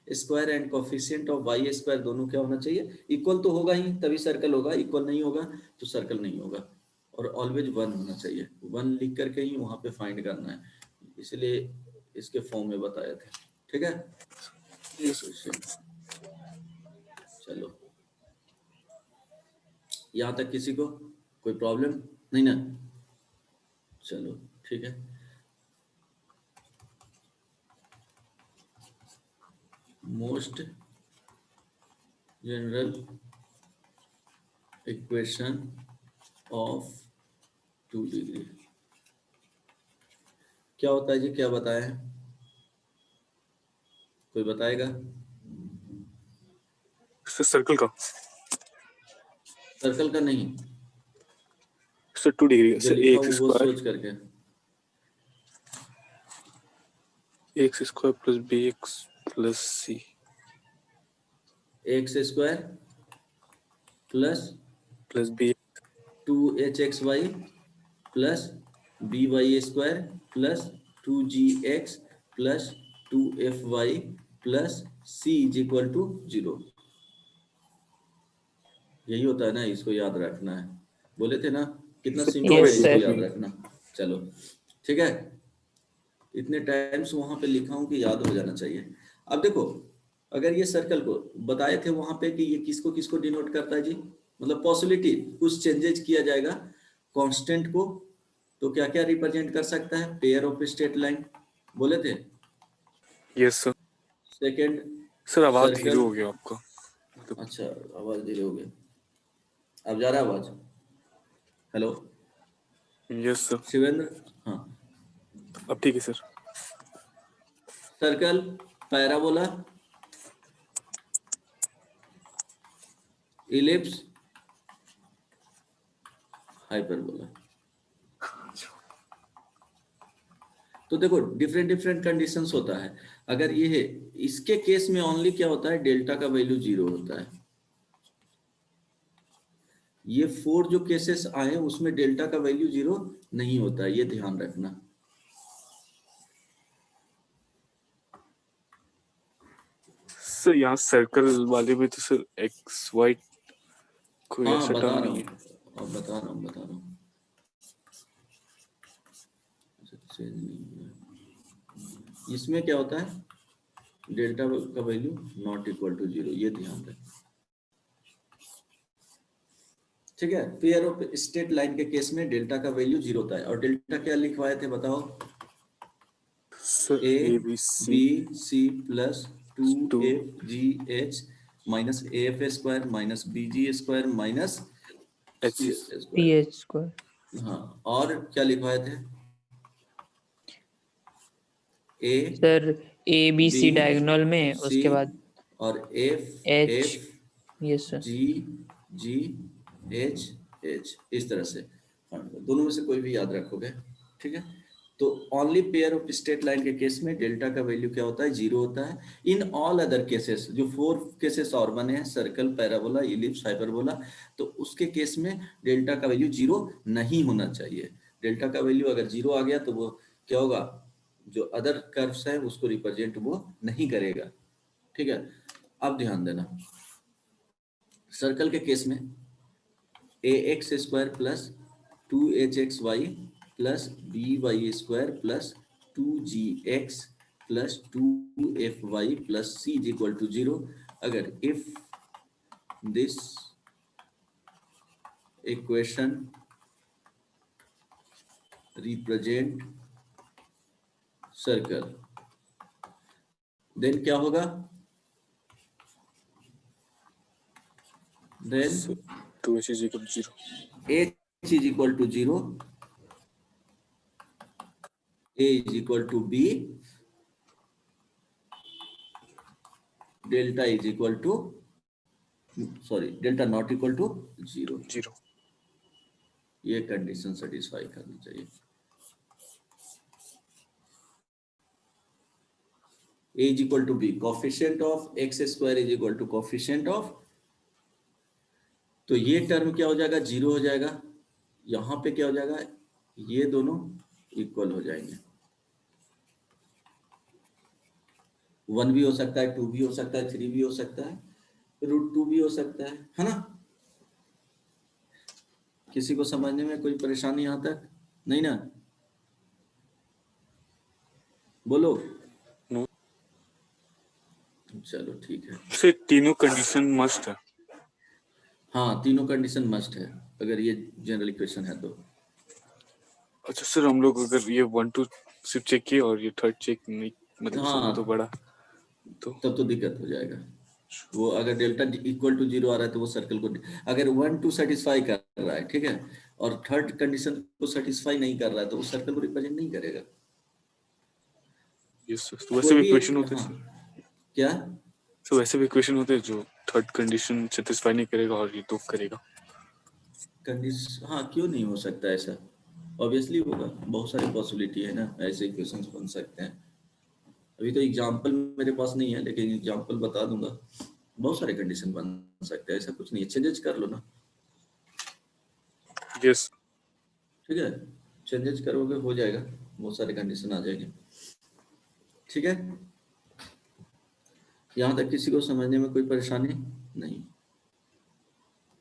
x² and coefficient of y² दोनों क्या होना चाहिए, इक्वल तो होगा ही तभी सर्कल होगा, इक्वल नहीं होगा तो सर्कल नहीं होगा। और ऑलवेज 1 होना चाहिए, 1 लिख करके ही वहां पे फाइंड करना है, इसलिए इसके फॉर्म में बताए थे। ठीक है, चलो यहाँ तक किसी को कोई प्रॉब्लम नहीं ना? चलो ठीक है। Most general equation of 2 degree क्या होता है जी, क्या बताया है, कोई बताएगा? सर सर्कल का सर्कल का नहीं, सर 2 डिग्री जो सर लिखा ax हो वो स्क्वायर सोच करके। x² plus bx plus c x² plus plus b 2hxy plus by² plus 2gx plus 2fy plus c is equal to 0। यही होता है ना, इसको याद रखना है, बोले थे ना कितना सर 2 सिंपल है यस इसको वेरिएबल सर। याद में. रखना। चलो ठीक है, इतने टाइम्स वहां पे लिखा हूं कि याद हो जाना चाहिए। अब देखो अगर ये सर्कल को बताए थे वहां पे कि ये किसको किसको डिनोट करता है जी, मतलब पॉसिबिलिटी कुछ चेंजेस किया जाएगा कांस्टेंट को, तो क्या क्या रिप्रेजेंट कर सकता है, पेयर ऑफ स्ट्रेट लाइन बोले थे। Yes sir. सेकंड सर आवाज धीरे सर्कल, हो गया आपका, मतलब अच्छा आवाज धीरे हो गई, अब जा रहा है आवाज, हेलो यस सर, शिवेंद्र? हाँ, अब ठीक है sir. Circle, parabola, ellipse, hyperbola. तो देखो डिफरेंट डिफरेंट कंडीशंस होता है। अगर ये है, इसके केस में ओनली क्या होता है, डेल्टा का वैल्यू 0 होता है। ये 4 जो केसेस आए उसमें डेल्टा का वैल्यू 0 नहीं होता है, ये ध्यान रखना। सर यहाँ सर्कल वाले में तो सर एक्स वाई कोई हाँ ऐसा बता टर्म रहा नहीं हूँ, है। अब बता रहा हूँ। चेंज नहीं हुआ। इसमें क्या होता है, डेल्टा का वैल्यू नॉट इक्वल टू 0, ये ध्यान रखना। ठीक है, पेयर ऑफ स्ट्रेट लाइन के केस में डेल्टा का वैल्यू 0 होता है। और डेल्टा क्या लिखवाए थे बताओ? Sir A A B C B C plus 2 2f G H minus AF square minus BG square minus H. C P square. H square. हाँ, और क्या लिखवाए थे? A sir A B B C diagonal में, सी उसके बाद और F H. F yes sir. जी जी एच एच, इस तरह से। हाँ, दोनों में से कोई भी याद रखोगे। ठीक है, तो only pair of straight line के केस में डेल्टा का वैल्यू क्या होता है, 0 होता है। इन ऑल अदर केसेस, जो 4 केसेस और बने हैं, सर्कल, पैराबोला, इलिप्स, हाइपरबोला, तो उसके केस में डेल्टा का वैल्यू 0 नहीं होना चाहिए। डेल्टा का वैल्यू अगर 0 आ गया तो वो क्या होगा, जो अदर कर्व्स है उसको रिप्रेजेंट वो नहीं करेगा। ठीक है, अब ध्यान देना, सर्कल के केस में ax square plus 2hxy plus by square plus 2gx plus 2fy plus c is equal to 0। अगर if this equation represent circle, then क्या होगा, then 2h is equal to 0। h is equal to 0, a is equal to b, delta is equal to, sorry, delta not equal to 0। 0। ये कंडीशन सेटिस्फाई करनी चाहिए। a is equal to b, coefficient of x square is equal to coefficient of, तो ये टर्म क्या हो जाएगा, 0 हो जाएगा। यहां पे क्या हो जाएगा, ये दोनों इक्वल हो जाएंगे। 1 भी हो सकता है, 2 भी हो सकता है, 3 भी हो सकता है, √2 भी हो सकता है ना? किसी को समझने में कोई परेशानी यहां तक नहीं ना? बोलो। नो चलो ठीक है। सर तीनों कंडीशन मस्ट है। हाँ, तीनों कंडीशन मस्ट है अगर ये जनरल इक्वेशन है तो। अच्छा सर, हम लोग अगर ये 1 2 सिर्फ चेक किए और ये थर्ड चेक नहीं, मतलब हाँ, वो तो बड़ा, तो तब तो दिक्कत हो जाएगा। वो अगर डेल्टा इक्वल टू 0 आ रहा है तो वो सर्कल को, अगर 1 2 सेटिस्फाई कर रहा है, ठीक है, और थर्ड कंडीशन को सेटिस्फाई नहीं कर रहा है तो वो सर्कल को रिप्रेजेंट नहीं करेगा। Yes sir. तो वैसे कोई भी भी इक्वेशन एक, होते हैं हाँ सर। क्या, तो वैसे भी इक्वेशन होते हैं जो थर्ड कंडीशन सेटिस्फाई नहीं करेगा और ये तो करेगा। कंडीशन, हाँ क्यों नहीं हो सकता ऐसा, ऑब्वियसली होगा। बहुत सारी पॉसिबिलिटी है ना, ऐसे इक्वेशंस बन सकते हैं। अभी तो एग्जांपल मेरे पास नहीं है, लेकिन एग्जांपल बता दूंगा। बहुत सारे कंडीशन बन सकते हैं, ऐसा कुछ नहीं है, चेंजेस कर लो ना। यस। ठीक है, चेंजेस करोगे हो जाएगा, बहुत सारे कंडीशन आ जाएंगे। ठीक है, यहाँ तक किसी को समझने में कोई परेशानी नहीं?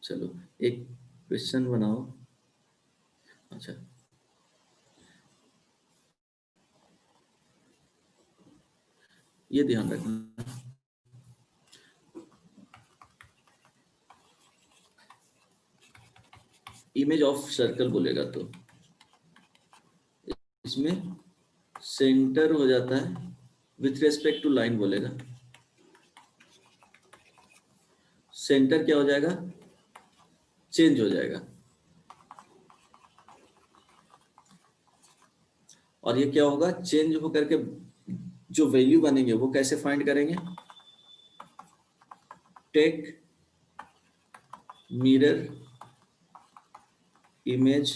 चलो एक क्वेश्चन बनाओ। अच्छा, ये ध्यान रखना, इमेज ऑफ सर्कल बोलेगा तो इसमें सेंटर हो जाता है विथ रेस्पेक्ट टू लाइन बोलेगा। सेंटर क्या हो जाएगा, चेंज हो जाएगा। और ये क्या होगा, चेंज होकर के जो वैल्यू बनेंगे वो कैसे फाइंड करेंगे, take mirror image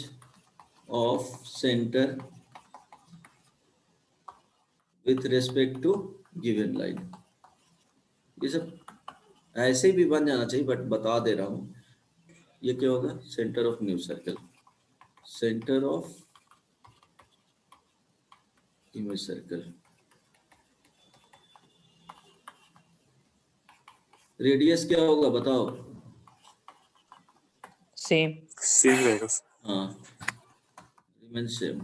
of centre with respect to given line. ये सब ऐसे ही भी बन जाना चाहिए बट बता दे रहा हूं। ये क्या होगा, centre of new circle, centre of image circle. Radius क्या होगा बताओ? सेम। सेम रहेगा। हाँ, रिमेन सेम।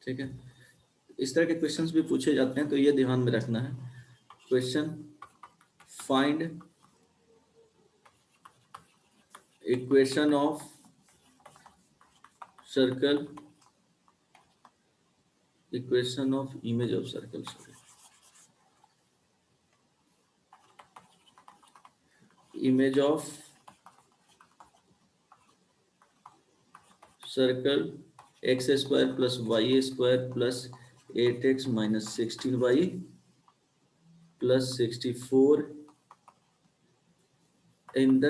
ठीक है, इस तरह के क्वेश्चंस भी पूछे जाते हैं तो ये ध्यान में रखना है। Question, find equation of circle, equation of image of circle, sorry, image of circle x square plus Y square plus 8x minus 16y plus 64 in the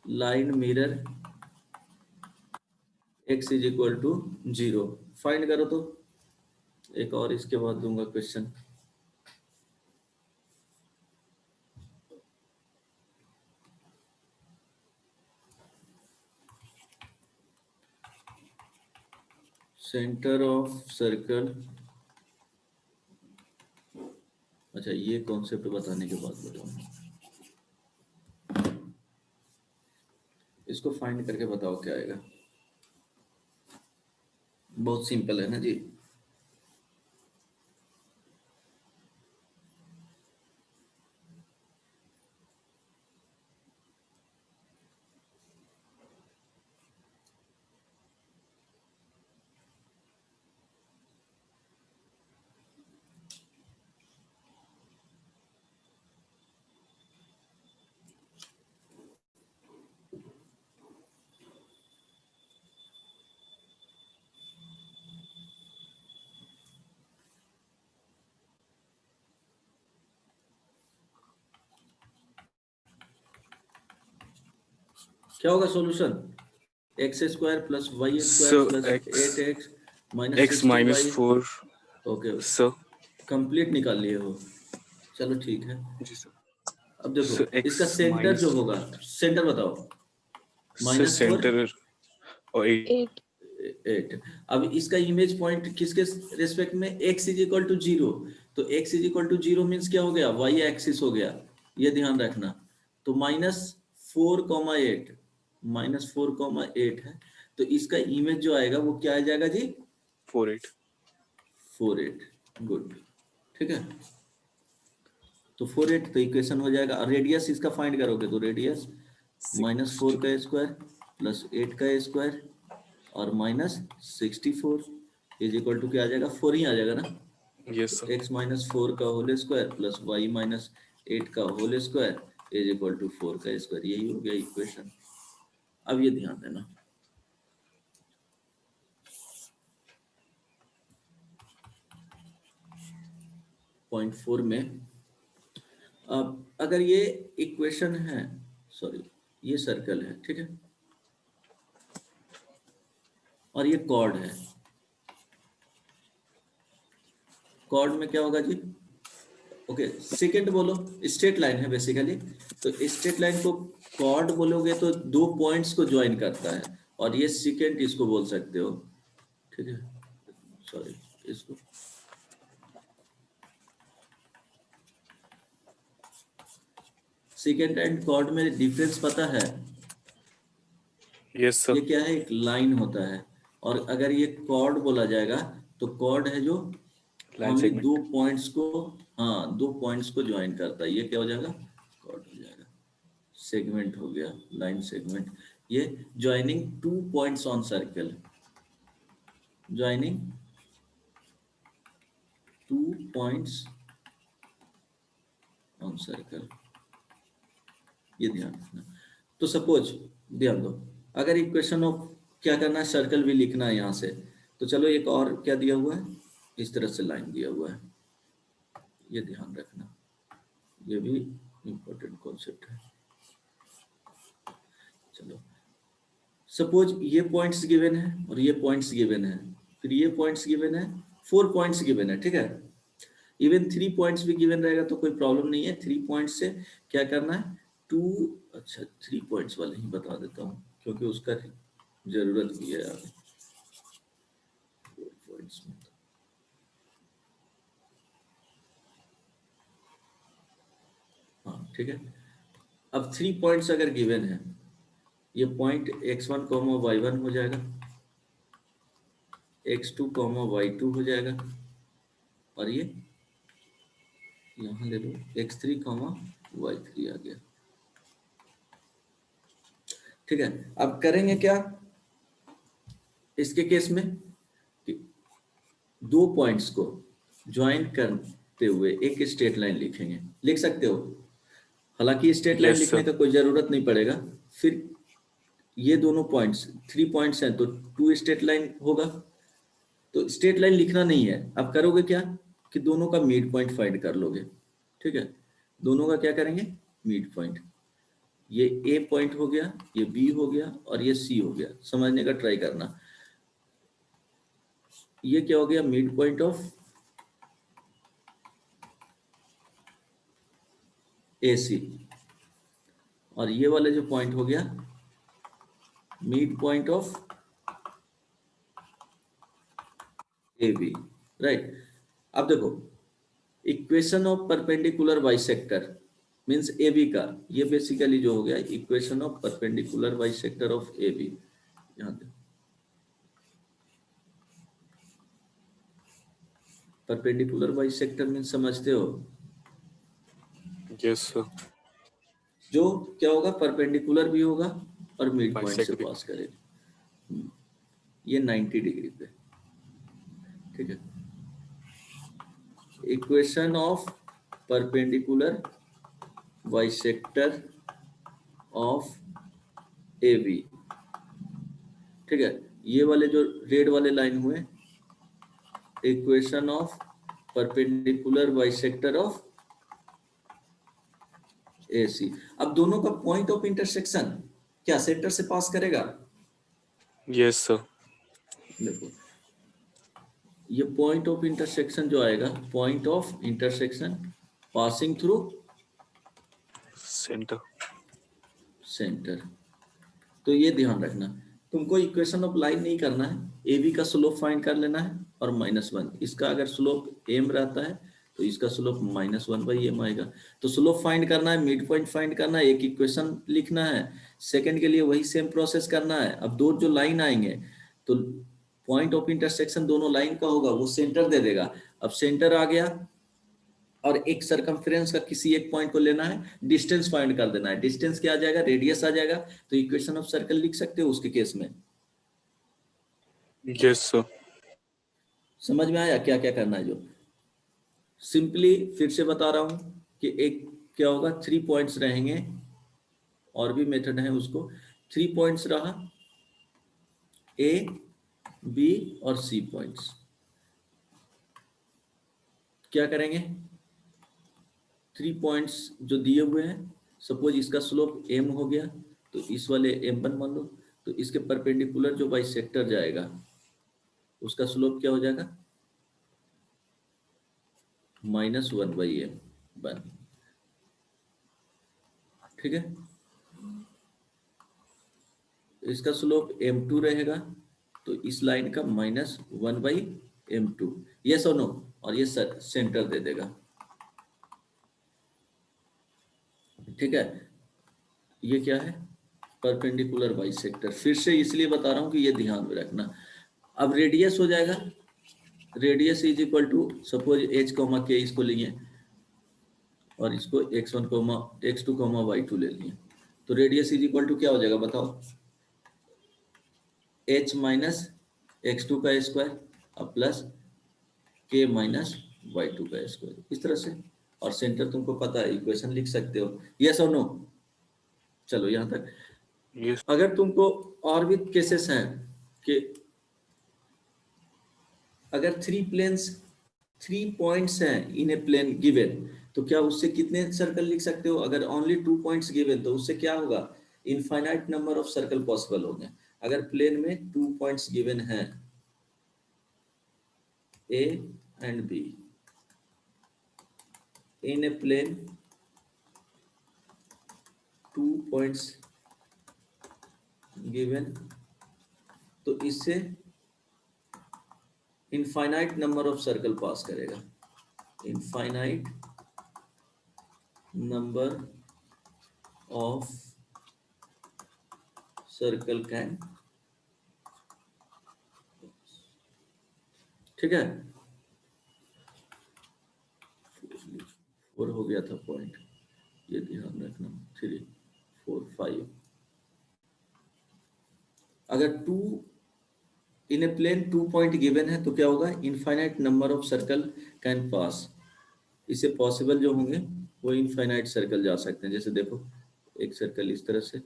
line mirror x is equal to 0। Find करो तो। एक और इसके बाद दूंगा क्वेश्चन। सेंटर ऑफ सर्कल, अच्छा ये कॉन्सेप्ट बताने के बाद बताऊंगा। इसको फाइंड करके बताओ क्या आएगा। बहुत सिंपल है ना जी। क्या होगा solution, x square plus Y square plus 8x minus x minus 4 okay, sir. Complete निकाल लिए हो, चलो ठीक है। जी सर। अब देखो So x इसका सेंटर minus जो होगा, सेंटर बताओ, सर -4 सेंटर और 8 8। अब इसका इमेज पॉइंट किसके रेस्पेक्ट में, x इज इक्वल टू 0, तो x is equal to 0 means क्या हो गया, y एक्सिस हो गया, ये ध्यान रखना। तो -4,8 -4,8 है, तो इसका इमेज जो आएगा वो क्या आ जाएगा जी, 4 8। 4,8। गुड, ठीक है। तो 4,8 तो इक्वेशन हो जाएगा। और रेडियस इसका फाइंड करोगे तो रेडियस -4 का स्क्वायर प्लस 8 का स्क्वायर और -64 इज इक्वल टू क्या आ जाएगा, 4 ही आ जाएगा ना। Yes sir. x माइनस 4 का whole square plus y minus 8 का whole square is equal to 4 का स्क्वायर, यही हो गया इक्वेशन। अब ये ध्यान देना, पॉइंट 4 में, अब अगर ये इक्वेशन है, सॉरी ये सर्कल है, ठीक है, और ये कॉर्ड है, कॉर्ड में क्या होगा जी, ओके सेकंड बोलो, स्ट्रेट लाइन है बेसिकली, तो स्ट्रेट लाइन को कॉर्ड बोलोगे तो 2 पॉइंट्स को ज्वाइन करता है, और ये सेकंड इसको बोल सकते हो, ठीक है, सॉरी इसको सेकंड एंड कॉर्ड में डिफरेंस पता है, यस ये सर। क्या है, एक लाइन होता है, और अगर ये कॉर्ड बोला जाएगा तो कॉर्ड है जो लाइन ओनली सेगमेंट। 2 पॉइंट्स को, हाँ 2 पॉइंट्स को ज्वाइन करता है, ये क्या हो जाएगा, कॉर्ड हो जाएगा। सेगमेंट हो गया, लाइन सेगमेंट, ये joining 2 points on circle, joining 2 points on circle, ये ध्यान रखना। तो सपोज ध्यान दो, अगर इक्वेशन ऑफ क्या करना है, सर्कल भी लिखना है यहाँ से। तो चलो एक और क्या दिया हुआ है, इस तरह से लाइन दिया हुआ है, ये ध्यान रखना, ये भी इम्पोर्टेंट कॉन्सेप्ट है। चलो सपोज ये पॉइंट्स गिवन है और ये पॉइंट्स गिवन है, फिर ये पॉइंट्स गिवन है, 4 पॉइंट्स गिवन है, ठीक है। इवन 3 पॉइंट्स भी गिवन रहेगा तो कोई प्रॉब्लम नहीं है। 3 पॉइंट्स से क्या करना है, 3 पॉइंट्स वाले ही बता देता हूँ क्योंकि उसका जरूरत भी है आगे। 4 पॉइंट्स में हाँ ठीक है। अब 3 पॉइंट्स अगर गिवन है, ये पॉइंट x1, y1 हो जाएगा, x2, y2 हो जाएगा, और ये यहाँ ले लो x3, y3 आ गया, ठीक है। अब करेंगे क्या इसके केस में कि 2 पॉइंट्स को ज्वाइन करते हुए एक स्ट्रेट लाइन लिखेंगे, लिख सकते हो। हालांकि स्ट्रेट लाइन Yes, लिखने sir. का कोई जरूरत नहीं पड़ेगा। फिर ये दोनों पॉइंट्स 3 पॉइंट्स हैं तो 2 स्ट्रेट लाइन होगा, तो स्ट्रेट लाइन लिखना नहीं है। अब करोगे क्या कि दोनों का मिड पॉइंट फाइंड कर लोगे, ठीक है। दोनों का क्या करेंगे, मिड पॉइंट। ये ए पॉइंट हो गया, ये बी हो गया और ये सी हो गया। समझने का ट्राई करना, ये क्या हो गया, mid point of A C, और ये वाला जो पॉइंट हो गया mid point of A B, right. अब देखो equation of perpendicular bisector means A B का, ये बेसिकली जो हो गया equation of perpendicular bisector of A B. यहाँ देखो परपेंडिकुलर बाइसेक्टर मींस समझते हो, Yes, sir. जो क्या होगा, परपेंडिकुलर भी होगा और मिड पॉइंट से Bisect भी। पास करेगा। ये 90 डिग्री पे, ठीक है। Equation of perpendicular bisector of A B, ठीक है। ये वाले जो रेड वाले लाइन हुए, equation of perpendicular bisector of A C. अब दोनों का पॉइंट ऑफ इंटरसेक्शन क्या सेक्टर से पास करेगा, Yes, sir. देखो ये पॉइंट ऑफ इंटरसेक्शन जो आएगा, point of intersection passing through Center. Centre. तो ये ध्यान रखना, तुमको इक्वेशन ऑफ लाइन नहीं करना है, ए बी का स्लोप फाइंड कर लेना है और -1। इसका अगर स्लोप एम रहता है तो इसका स्लोप -1/m आएगा। तो स्लोप फाइंड करना है, मिड पॉइंट फाइंड करना है, एक इक्वेशन लिखना है, सेकंड के लिए वही सेम प्रोसेस करना है। अब दो जो लाइन आएंगे तो पॉइंट ऑफ इंटरसेक्शन दोनों लाइन का होगा, वो सेंटर दे देगा। अब सेंटर आ गया और एक सरकमफ्रेंस का किसी एक पॉइंट को लेना है, डिस्टेंस फाइंड कर देना है। डिस्टेंस क्या आ जाएगा, रेडियस आ जाएगा। तो इक्वेशन ऑफ सर्कल लिख सकते हो उसके केस में। Yes, sir. समझ में आया क्या क्या करना है। जो सिंपली फिर से बता रहा हूं कि एक क्या होगा, 3 पॉइंट्स रहेंगे, और भी मेथड है उसको। 3 पॉइंट्स रहा, ए बी और सी पॉइंट्स। क्या करेंगे, 3 पॉइंट्स जो दिए हुए हैं, सपोज इसका स्लोप m हो गया तो इस वाले m1 मान लो, तो इसके परपेंडिकुलर जो बाइसेक्टर जाएगा उसका स्लोप क्या हो जाएगा, -1/m1, ठीक है। इसका स्लोप m2 रहेगा तो इस लाइन का -1/m2, यस और नो, और ये सेंटर दे देगा, ठीक है। ये क्या है, परपेंडिकुलर बाइसेक्टर। फिर से इसलिए बता रहा हूं कि ये ध्यान में रखना। अब रेडियस हो जाएगा, radius is equal to suppose h, k इसको लिए और इसको x1, x2, y2 ले लिए, तो रेडियस इज इक्वल टू क्या हो जाएगा बताओ, h माइनस x2 का स्क्वायर अब प्लस k माइनस y2 का स्क्वायर, इस तरह से। और सेंटर तुमको पता है, इक्वेशन लिख सकते हो, यस और नो। चलो यहाँ तक। Yes. अगर तुमको और भी केसेस हैं कि अगर थ्री पॉइंट्स हैं इन ए प्लेन गिवन, तो क्या उससे कितने सर्कल लिख सकते हो? अगर ओनली 2 पॉइंट्स गिवन तो उससे क्या होगा? Infinite number of circle possible होंगे। अगर प्लेन में 2 पॉइंट्स गिवन हैं A and B in a plane, 2 points given, तो इससे infinite number of circle pass करेगा। Infinite number of circle can, ठीक है। 4 हो गया था पॉइंट, ये ध्यान रखना। 3 4 5, अगर 2 इन ए प्लेन 2 पॉइंट गिवन है तो क्या होगा? Infinite number of circle can pass. इससे पॉसिबल जो होंगे वो इनफाइनाइट सर्कल जा सकते हैं। जैसे देखो, एक सर्कल इस तरह से,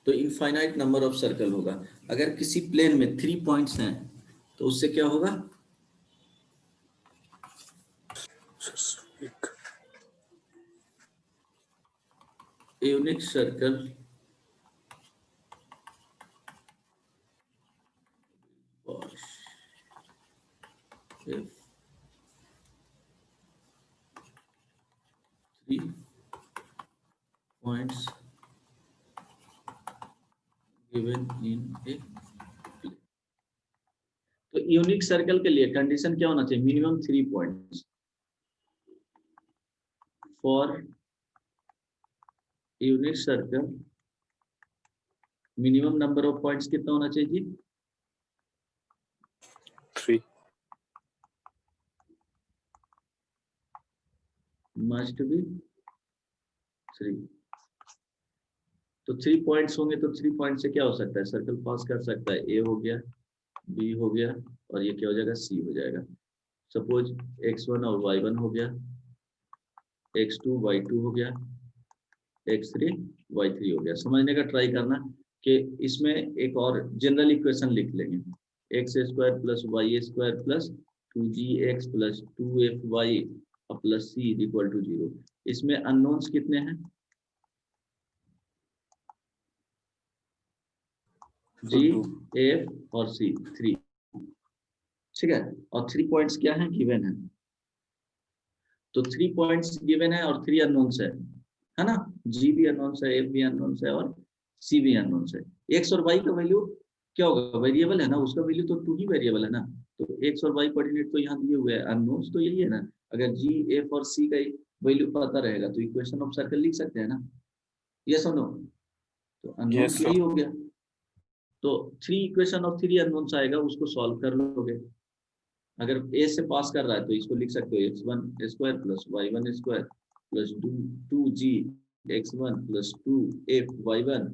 तो इनफाइनाइट नंबर ऑफ सर्कल होगा। अगर किसी प्लेन में 3 पॉइंट्स हैं तो उससे क्या होगा? Unique circle if 3 points given in a, तो यूनिक सर्कल के लिए कंडीशन क्या होना चाहिए? Minimum 3 points. For unique circle minimum number of points कितना होना चाहिए जी? 3. Must be 3। तो 3 पॉइंट्स होंगे तो 3 पॉइंट से क्या हो सकता है? सर्कल पास कर सकता है। ए हो गया, बी हो गया, और ये क्या हो जाएगा? सी हो जाएगा। सपोज x1 और y1 हो गया, x2 y2 हो गया, x3 y3 हो गया। समझने का ट्राई करना कि इसमें एक और जनरल इक्वेशन लिख लेंगे, x square plus Y square plus 2gx plus 2fy plus c equal to 0। इसमें अननोन्स कितने हैं? So g, 2. f और c, 3, ठीक है। और 3 पॉइंट्स क्या है? गिवन है। तो 3 पॉइंट्स गिवन है और 3 अननोन्स है ना? g भी अननोन्स है, f भी अननोन्स है और c भी अननोन्स है। x और y का वैल्यू क्या होगा? वेरिएबल है ना, उसका वैल्यू तो 2 ही वेरिएबल है ना। तो x और y कोऑर्डिनेट तो यहाँ दिए हुए हैं, अननोन्स तो यही है ना। अगर g, f और c का वैल्यू पता रहेगा तो इक्वेशन ऑफ सर्कल लिख सकते हैं ना। यस और नो? तो अननोन्स Yes, sir. यही हो गया। तो 3 इक्वेशन और 3 अननोन्स आएगा, उसको सॉल्व कर लोगे। अगर a से पास कर रहा है तो इसको लिख सकते हो x1 square plus y1 square plus 2g x1 plus 2f y1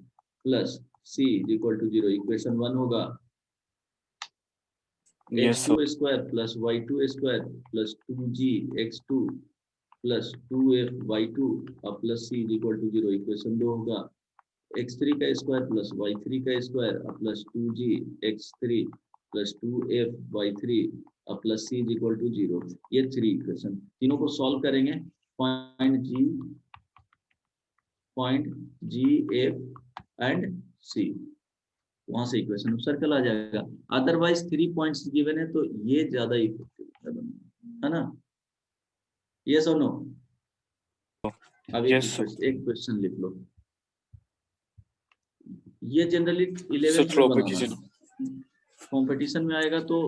plus c equal to 0। Equation 1 होगा Yes, sir. x2 square plus y2 square plus 2g x2 plus 2f y2 और plus c equal to 0। Equation 2 होगा x3 का स्क्वायर प्लस y3 का square plus 2g x3 plus 2f y3 plus c equal to 0। ये 3 इक्वेशन, तीनों को सॉल्व करेंगे। Point g f and c, वहां से इक्वेशन ऑफ सर्कल आ जाएगा। अदरवाइज 3 पॉइंट्स गिवन है तो ये ज्यादा इफेक्टिव है ना। यस और नो? अब Yes, sir. एक क्वेश्चन लिख लो। ये जनरली So 11th में throw बनाना petition. है, कंपटीशन में आएगा तो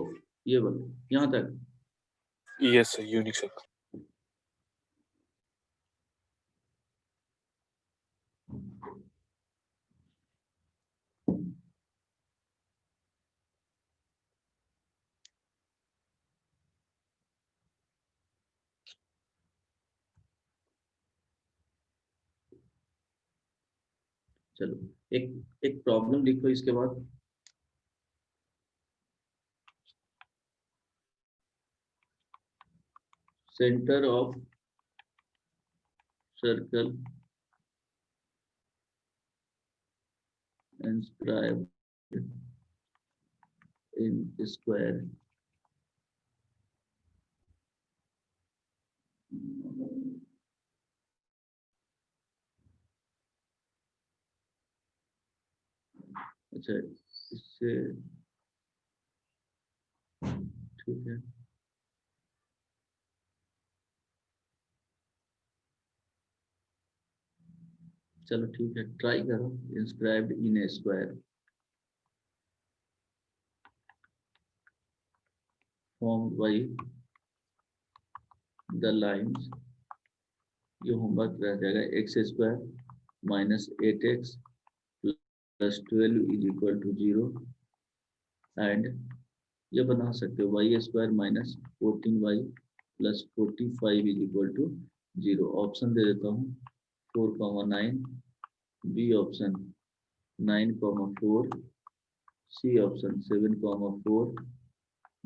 ये बोलो यहाँ तक। Yes, sir. Unique circle. चलो एक प्रॉब्लम लिखो इसके बाद। Centre of circle inscribed in square अच्छा इससे ठीक है चलो ठीक है ट्राई करो inscribed in a square formed by the lines ये होमवर्क रह जाएगा x square minus 8x plus 12 is equal to 0 and ये बना सकते हो Y square minus 14y plus 45 is equal to 0 option दे देता हूँ 4,9 B option 9,4 C option 7,4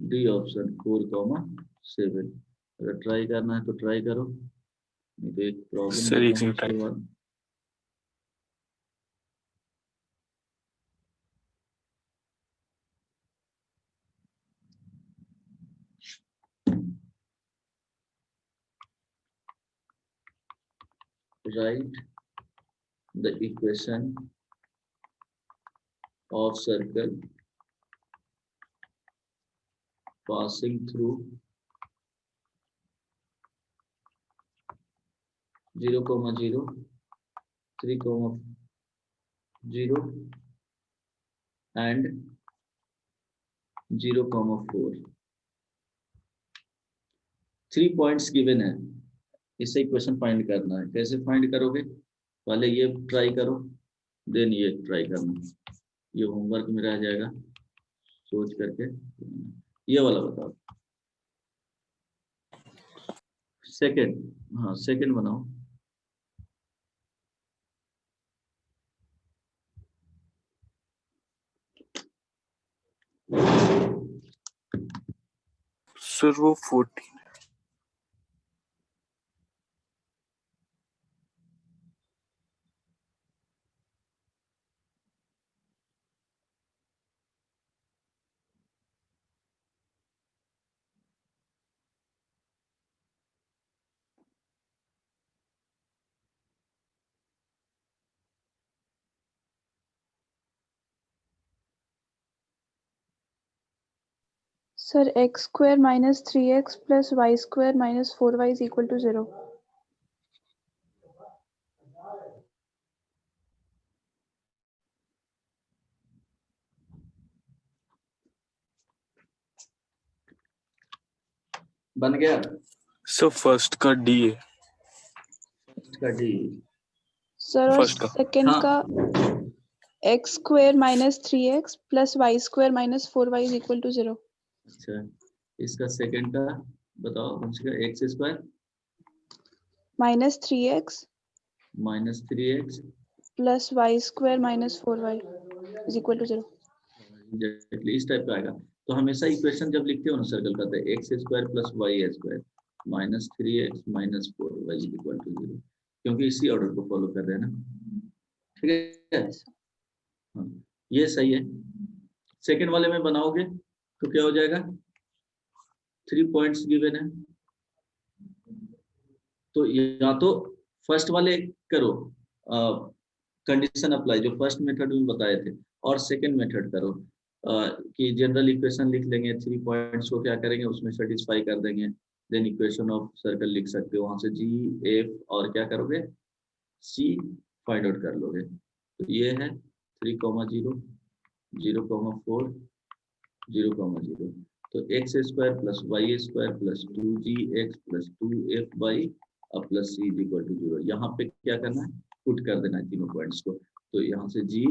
D option 4,7 अगर ट्राई करना है तो ट्राई करो नहीं तो एक प्रॉब्लम Sir, एक देता हूँ second, उसके बाद write the equation of circle passing through 0, 0, 3, 0 and 0, 4 3 points given है इससे इक्वेशन फाइंड करना है कैसे फाइंड करोगे पहले ये ट्राई करो देन ये ट्राई करना ये होमवर्क में रह जाएगा सोच करके ये वाला बताओ सेकंड हाँ सेकंड बनाओ सर वो 14 Sir, x square minus 3x plus y square minus 4y is equal to 0. बन गया सर फर्स्ट का डी है इसका डी Sir, और First का। second हाँ। का x square minus 3x plus y square minus 4y is equal to 0. अच्छा इसका सेकंड का बताओ कौन सी का x square Minus 3x minus 3x plus y square minus 4y is equal to 0. Exactly इस टाइप का आएगा तो हमेशा इक्वेशन जब लिखते हो ना सर्कल करते हैं x square plus Y square minus 3x minus 4y is equal to 0 क्योंकि इसी ऑर्डर को फॉलो कर रहे हैं ना ठीक है हाँ ये सही है सेकंड वाले में बनाओगे तो क्या हो जाएगा 3 पॉइंट्स गिवन है तो या तो फर्स्ट वाले करो कंडीशन अप्लाई जो फर्स्ट मेथड में बताए थे और सेकंड मेथड करो कि जनरल इक्वेशन लिख लेंगे 3 पॉइंट्स को क्या करेंगे उसमें सेटिस्फाई कर देंगे देन इक्वेशन ऑफ सर्कल लिख सकते हो वहां से जी एफ और क्या करोगे सी फाइंड आउट कर लोगे तो ये है 3,0 0,4 0,0 तो x square plus Y square plus 2gx plus 2fy और plus c is equal to 0 यहाँ पे क्या करना है पुट कर देना है तीनों पॉइंट्स को तो यहाँ से जी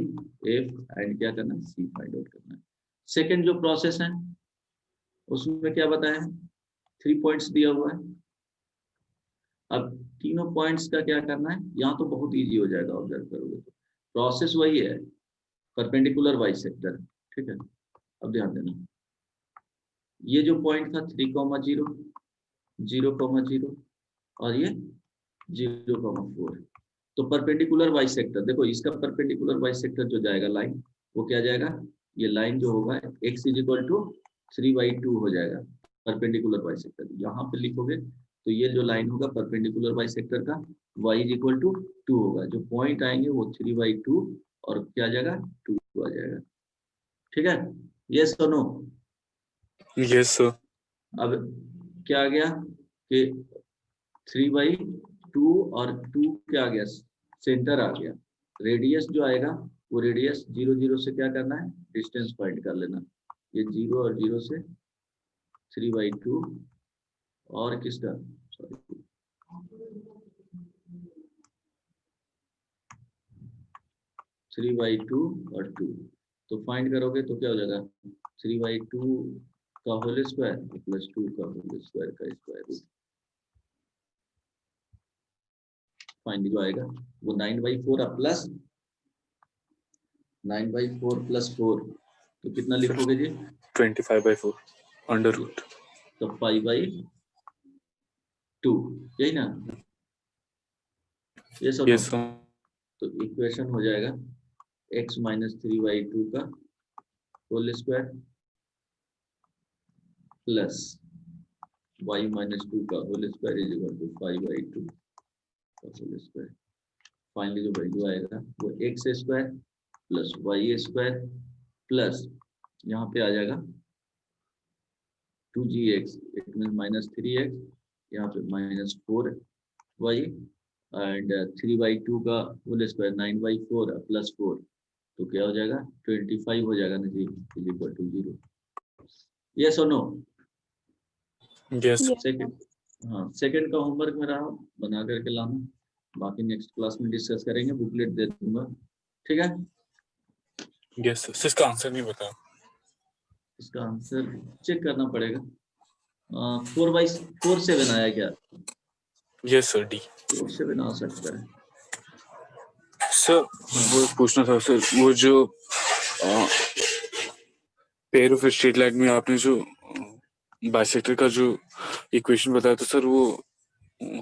एफ एंड क्या करना है सी फाइंड आउट करना है सेकंड जो प्रोसेस है उसमें क्या बताया 3 पॉइंट्स दिया हुआ है अब तीनों पॉइंट्स का क्या करना है यहाँ तो बहुत इजी हो जाएगा ऑब्जर्व करोगे तो प्रोसेस वही है परपेंडिकुलर बाइसेक्टर ठीक है अब ध्यान देना ये जो पॉइंट था 3,0 0,0 और ये 0,4। तो परपेंडिकुलर बाइसेक्टर, देखो इसका परपेंडिकुलर बाइसेक्टर जो जाएगा लाइन, वो क्या जाएगा, ये लाइन जो होगा x = 3/2 हो जाएगा परपेंडिकुलर बाइसेक्टर। यहाँ पे लिखोगे तो ये जो लाइन होगा परपेंडिकुलर बाइसेक्टर का y = 2 होगा, जो पॉइंट आएंगे वो 3/2 और क्या आ जाएगा 2 आ जाएगा। ठीक है, यस और नो? Yes sir. अब क्या आ गया कि 3/2 और 2 क्या आ गया, सेंटर आ गया। रेडियस जो आएगा वो रेडियस 0 0 से क्या करना है, डिस्टेंस फाइंड कर लेना। ये 0 और 0 से 3/2 और किसका, सॉरी 3/2 और 2, तो फाइंड करोगे तो क्या हो जाएगा 3/2 का होल स्क्वायर प्लस 2 का होल स्क्वायर का स्क्वायर रूट। फाइनली जो आएगा वो 9/4 प्लस 9/4 + 4, तो कितना लिखोगे जी, 25/4 अंडर रूट। तो 5/2, यही ना, ये सब। Yes sir. तो इक्वेशन हो जाएगा x - 3/2 का होल स्क्वायर प्लस y - 2 का होल स्क्वायर = 5/2 का होल स्क्वायर। फाइनली जो वैल्यू आएगा वो x² प्लस y² प्लस यहाँ पे आ जाएगा 2gx, इट मीन -3x, यहाँ पे -4y एंड 3/2 का होल स्क्वायर 9/4 प्लस 4, तो क्या हो जाएगा 25 हो जाएगा ना जी, = 0। यस और नो? यस। सेकंड, हाँ सेकंड का होमवर्क मेरा बना करके लाना, बाकी नेक्स्ट क्लास में डिस्कस करेंगे, बुकलेट दे दूंगा। ठीक है, यस सर। इसका आंसर नहीं बताया। इसका आंसर चेक करना पड़ेगा। 4/7 आया क्या? Yes sir, D. 4/7 आ सकता है सर वो पूछना था सर, वो जो पेयर ऑफ स्ट्रेट लाइन में आपने जो बाइसेक्टर का जो इक्वेशन बताया था सर, वो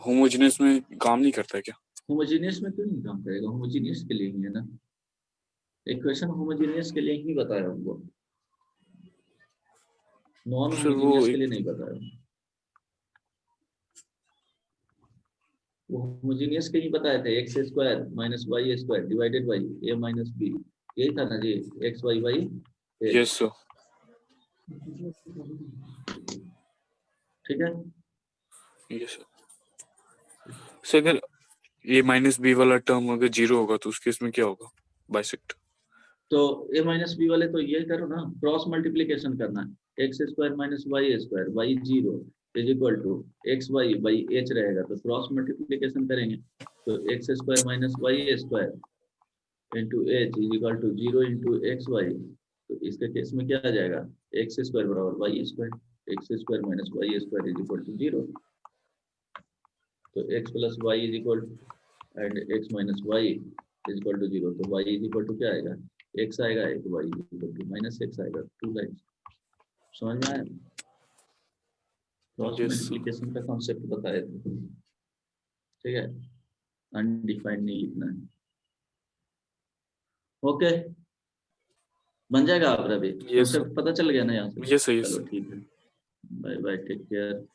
होमोजेनियस में काम नहीं करता है क्या? होमोजीनियस में क्यों नहीं काम करेगा, होमोजीनियस के लिए ही है ना, इक्वेशन होमोजीनियस के लिए ही बताया हमको, नॉन सर वो होमोजीनियस के लिए नहीं बताया। वो होमोजीनियस के ही बताए थे, x² - y² divided by a - b, यही था ना जी, x y y a। Yes sir. ठीक है, यस सर। अगर a - b वाला टर्म अगर 0 होगा तो उस केस में क्या होगा बाइसेक्ट? तो a - b वाले तो ये करो ना, क्रॉस मल्टीप्लीकेशन करना है, x² - y² y 0 = x y by h रहेगा, तो क्रॉस मल्टीप्लीकेशन करेंगे तो x² - y² into h = 0 into x y, तो इसके केस में क्या आ जाएगा, x² = y², x² - y² = 0, तो x + y and x - y = 0, तो y क्या आएगा, x आएगा, एक y -x आएगा, 2 लाइन। समझ में आया? क्रॉस Yes, मल्टीप्लिकेशन का कॉन्सेप्ट बताए थे। ठीक है, अनडिफाइंड नहीं लिखना है। ओके, बन जाएगा आप रवि, Yes, कॉन्सेप्ट पता चल गया ना यहाँ से? yes, sir, yes. चलो ठीक है, bye bye, take care.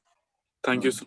Thank you, sir.